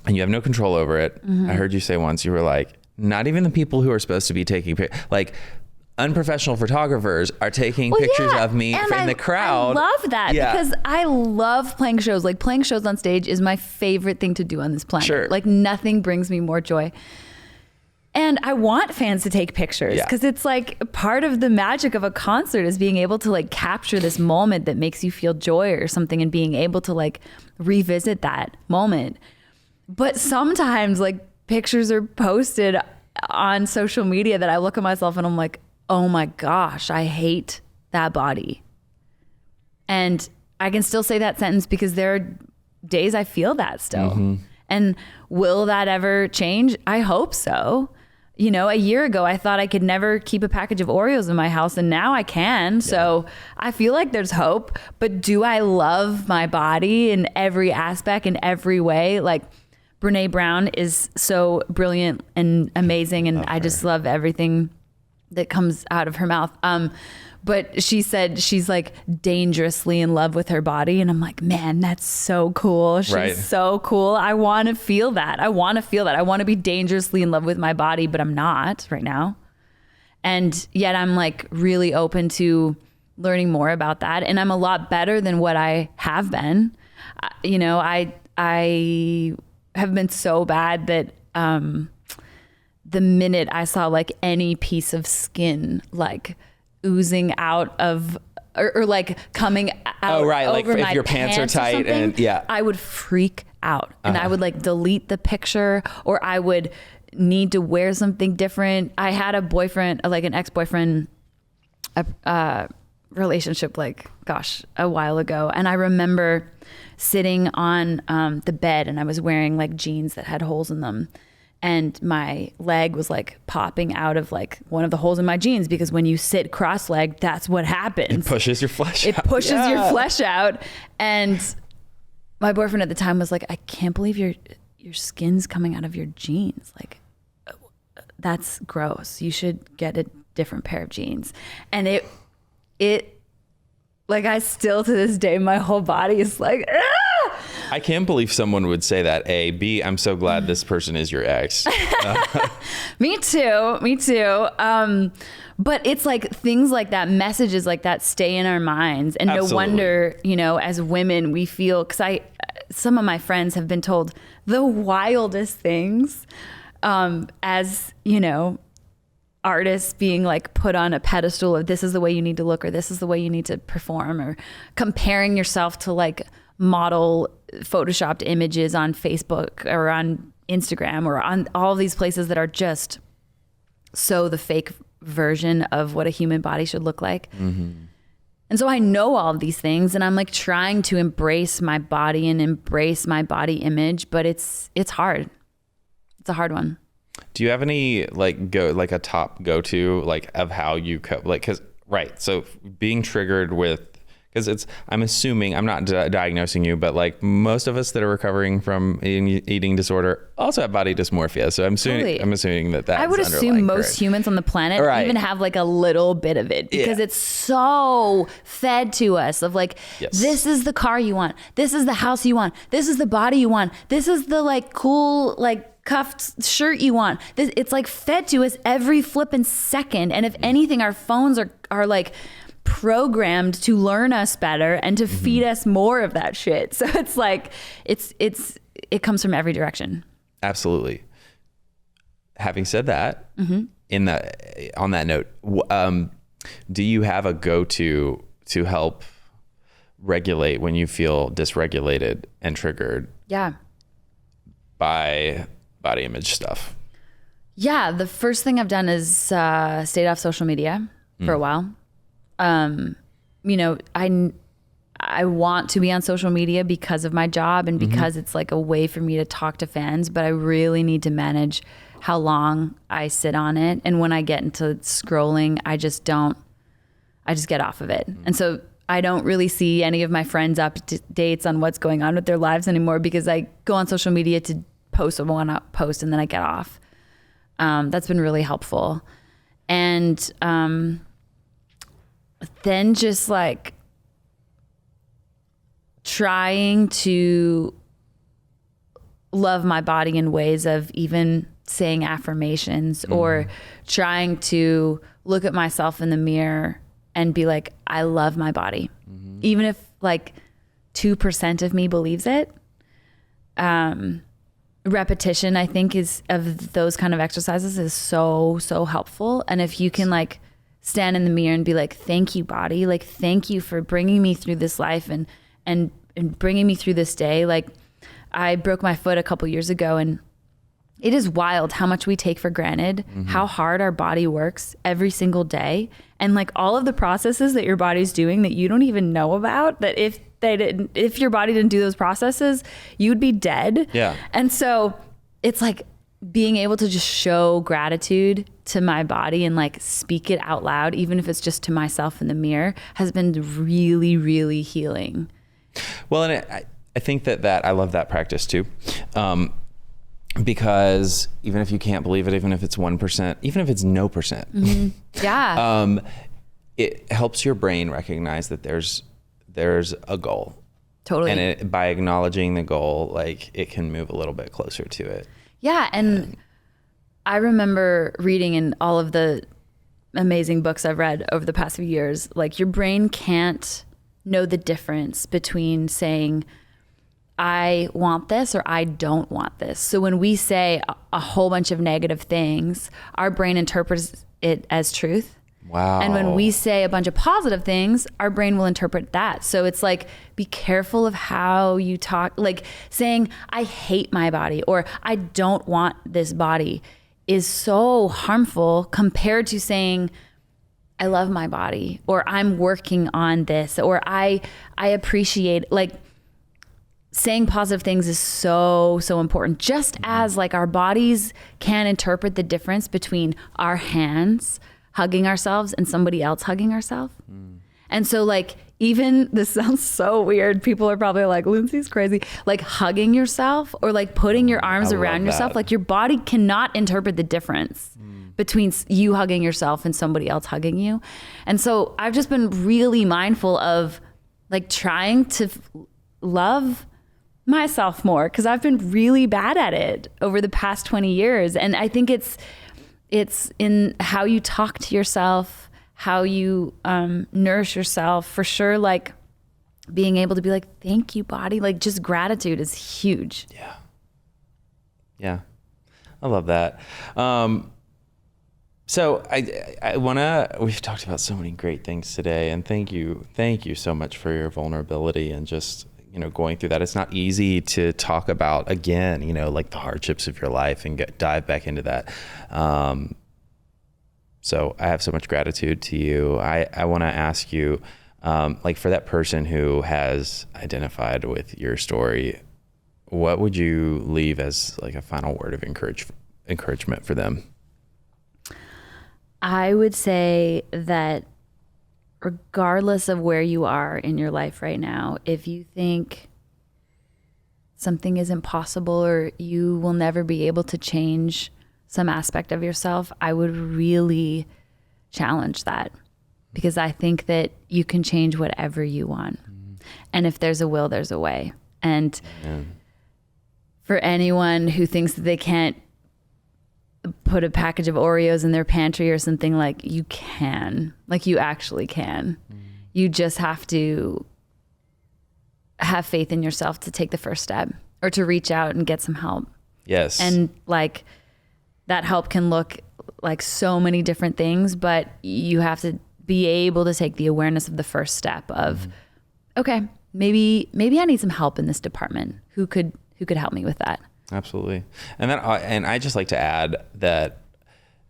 and you have no control over it. I heard you say once, you were like, not even the people who are supposed to be taking pictures, like unprofessional photographers are taking pictures of me in the crowd. I love that because I love playing shows. Like playing shows on stage is my favorite thing to do on this planet. Sure. Like nothing brings me more joy. And I want fans to take pictures because it's like part of the magic of a concert is being able to like capture this moment that makes you feel joy or something and being able to like revisit that moment. But sometimes like pictures are posted on social media that I look at myself and I'm like, oh my gosh, I hate that body. And I can still say that sentence because there are days I feel that still. And will that ever change? I hope so. You know, a year ago, I thought I could never keep a package of Oreos in my house, and now I can. So I feel like there's hope. But do I love my body in every aspect, in every way? Like, Brene Brown is so brilliant and amazing, and I just love everything that comes out of her mouth. But she said she's like dangerously in love with her body. And I'm like, man, that's so cool. She's so cool. I want to feel that. I want to be dangerously in love with my body, but I'm not right now. And yet I'm like really open to learning more about that. And I'm a lot better than what I have been. You know, I have been so bad that the minute I saw like any piece of skin, like oozing out of or like coming out like over if my your pants are tight and I would freak out and I would like delete the picture or I would need to wear something different. I had a boyfriend, like an ex-boyfriend relationship like a while ago, and I remember sitting on the bed and I was wearing like jeans that had holes in them. And my leg was like popping out of like one of the holes in my jeans because when you sit cross-legged, that's what happens. It pushes your flesh out. It pushes your flesh out. And my boyfriend at the time was like, I can't believe your skin's coming out of your jeans. Like, that's gross. You should get a different pair of jeans. And it like I still to this day, my whole body is like, ah! I can't believe someone would say that. A, B, I'm so glad this person is your ex. Me too. But it's like things like that, messages like that stay in our minds. And Absolutely. No wonder, you know, as women, we feel, because some of my friends have been told the wildest things as, you know, artists being like put on a pedestal of this is the way you need to look or this is the way you need to perform or comparing yourself to like model photoshopped images on Facebook or on Instagram or on all these places that are just so the fake version of what a human body should look like. And so I know all of these things and I'm like trying to embrace my body and embrace my body image, but it's hard. It's a hard one. Do you have any a top go-to like of how you cope? Like, so being triggered with, because I'm assuming, I'm not diagnosing you, but like most of us that are recovering from eating disorder also have body dysmorphia. So I'm assuming that that's I would assume most humans on the planet even have like a little bit of it because it's so fed to us of like, this is the car you want. This is the house you want. This is the body you want. This is the like cool, like cuffed shirt you want. It's like fed to us every flipping second. And if anything, our phones are like programmed to learn us better and to feed us more of that shit. So it's like it comes from every direction. Absolutely. Having said that, on that note, do you have a go-to to help regulate when you feel dysregulated and triggered by body image stuff? Yeah, the first thing I've done is stayed off social media for a while. You know, I want to be on social media because of my job and because it's like a way for me to talk to fans, but I really need to manage how long I sit on it. And when I get into scrolling, I just get off of it. And so I don't really see any of my friends' updates on what's going on with their lives anymore because I go on social media to post what I want to post and then I get off. That's been really helpful. And then just like trying to love my body in ways of even saying affirmations or trying to look at myself in the mirror and be like, I love my body. Even if like 2% of me believes it. Repetition, I think, is of those kind of exercises is so helpful. And if you can like stand in the mirror and be like, thank you, body, like thank you for bringing me through this life and bringing me through this day. Like I broke my foot a couple years ago, and it is wild how much we take for granted, how hard our body works every single day, and like all of the processes that your body's doing that you don't even know about, that if your body didn't do those processes, you'd be dead. Yeah. And so it's like being able to just show gratitude to my body and like speak it out loud, even if it's just to myself in the mirror, has been really, really healing. Well, and I think that I love that practice too. Because even if you can't believe it, even if it's 1%, even if it's no percent, yeah, it helps your brain recognize that there's a goal. Totally. And by acknowledging the goal, like it can move a little bit closer to it. Yeah. And I remember reading in all of the amazing books I've read over the past few years, like your brain can't know the difference between saying, I want this or I don't want this. So when we say a whole bunch of negative things, our brain interprets it as truth. Wow. And when we say a bunch of positive things, our brain will interpret that. So it's like, be careful of how you talk. Like saying, I hate my body or I don't want this body is so harmful compared to saying, I love my body, or I'm working on this, or I appreciate, like, saying positive things is so important. Just as like our bodies can interpret the difference between our hands hugging ourselves and somebody else hugging ourselves. And so like, even this sounds so weird. People are probably like, Lindsay's crazy. Like hugging yourself or like putting your arms around yourself. Like your body cannot interpret the difference between you hugging yourself and somebody else hugging you. And so I've just been really mindful of like trying to love myself more, because I've been really bad at it over the past 20 years. And I think it's in how you talk to yourself, how you nourish yourself, for sure. Like being able to be like, thank you, body. Like just gratitude is huge. Yeah. I love that. So we've talked about so many great things today, and thank you so much for your vulnerability and just, going through that. It's not easy to talk about again, like the hardships of your life and dive back into that. So I have so much gratitude to you. I want to ask you, like for that person who has identified with your story, what would you leave as like a final word of encouragement for them? I would say that regardless of where you are in your life right now, if you think something is impossible or you will never be able to change some aspect of yourself, I would really challenge that, because I think that you can change whatever you want. And if there's a will, there's a way. And for anyone who thinks that they can't put a package of Oreos in their pantry or something, like you can, like you actually can. You just have to have faith in yourself to take the first step or to reach out and get some help. Yes. And like that help can look like so many different things, but you have to be able to take the awareness of the first step of, okay, maybe I need some help in this department. Who could help me with that? Absolutely. And I just like to add that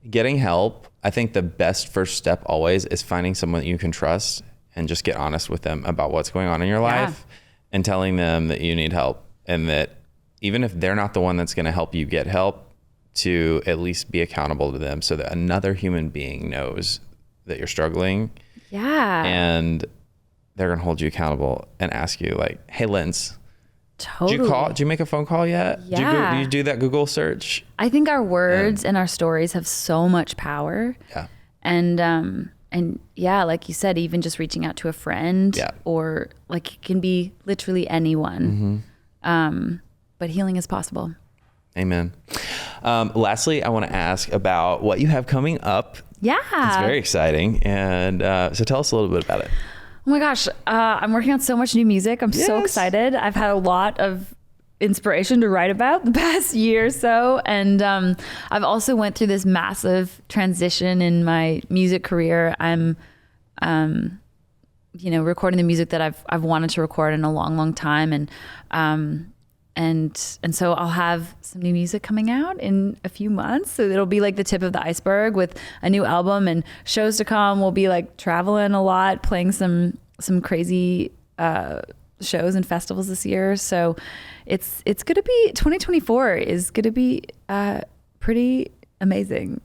getting help, I think the best first step always is finding someone that you can trust and just get honest with them about what's going on in your life and telling them that you need help, and that even if they're not the one that's going to help you get help, to at least be accountable to them so that another human being knows that you're struggling. Yeah. And they're going to hold you accountable and ask you like, hey, Linz, totally. Did you make a phone call yet? Yeah. Did you do that Google search? I think our words and our stories have so much power. Yeah. And yeah, like you said, even just reaching out to a friend or like it can be literally anyone. But healing is possible. Amen. Lastly, I want to ask about what you have coming up. Yeah. It's very exciting. And so tell us a little bit about it. Oh my gosh. I'm working on so much new music. I'm so excited. I've had a lot of inspiration to write about the past year or so. And I've also went through this massive transition in my music career. I'm, recording the music that I've wanted to record in a long, long time. And so I'll have some new music coming out in a few months. So it'll be like the tip of the iceberg with a new album and shows to come. We'll be like traveling a lot, playing some crazy shows and festivals this year. So it's going to be 2024 is going to be pretty amazing.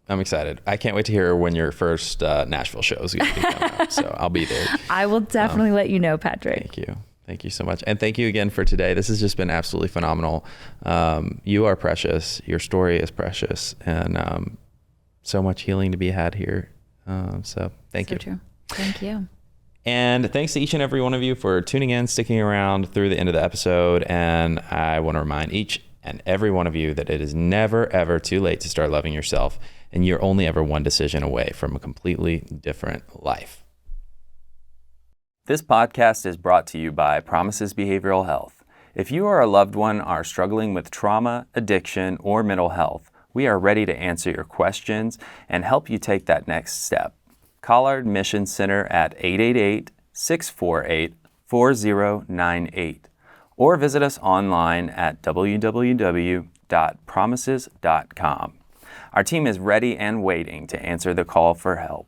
I'm excited. I can't wait to hear when your first Nashville show is going to be coming up. So I'll be there. I will definitely let you know, Patrick. Thank you. Thank you so much. And thank you again for today. This has just been absolutely phenomenal. You are precious. Your story is precious. And so much healing to be had here. So thank you. So true. Thank you. And thanks to each and every one of you for tuning in, sticking around through the end of the episode. And I want to remind each and every one of you that it is never, ever too late to start loving yourself. And you're only ever one decision away from a completely different life. This podcast is brought to you by Promises Behavioral Health. If you or a loved one are struggling with trauma, addiction, or mental health, we are ready to answer your questions and help you take that next step. Call our admissions center at 888-648-4098 or visit us online at www.promises.com. Our team is ready and waiting to answer the call for help.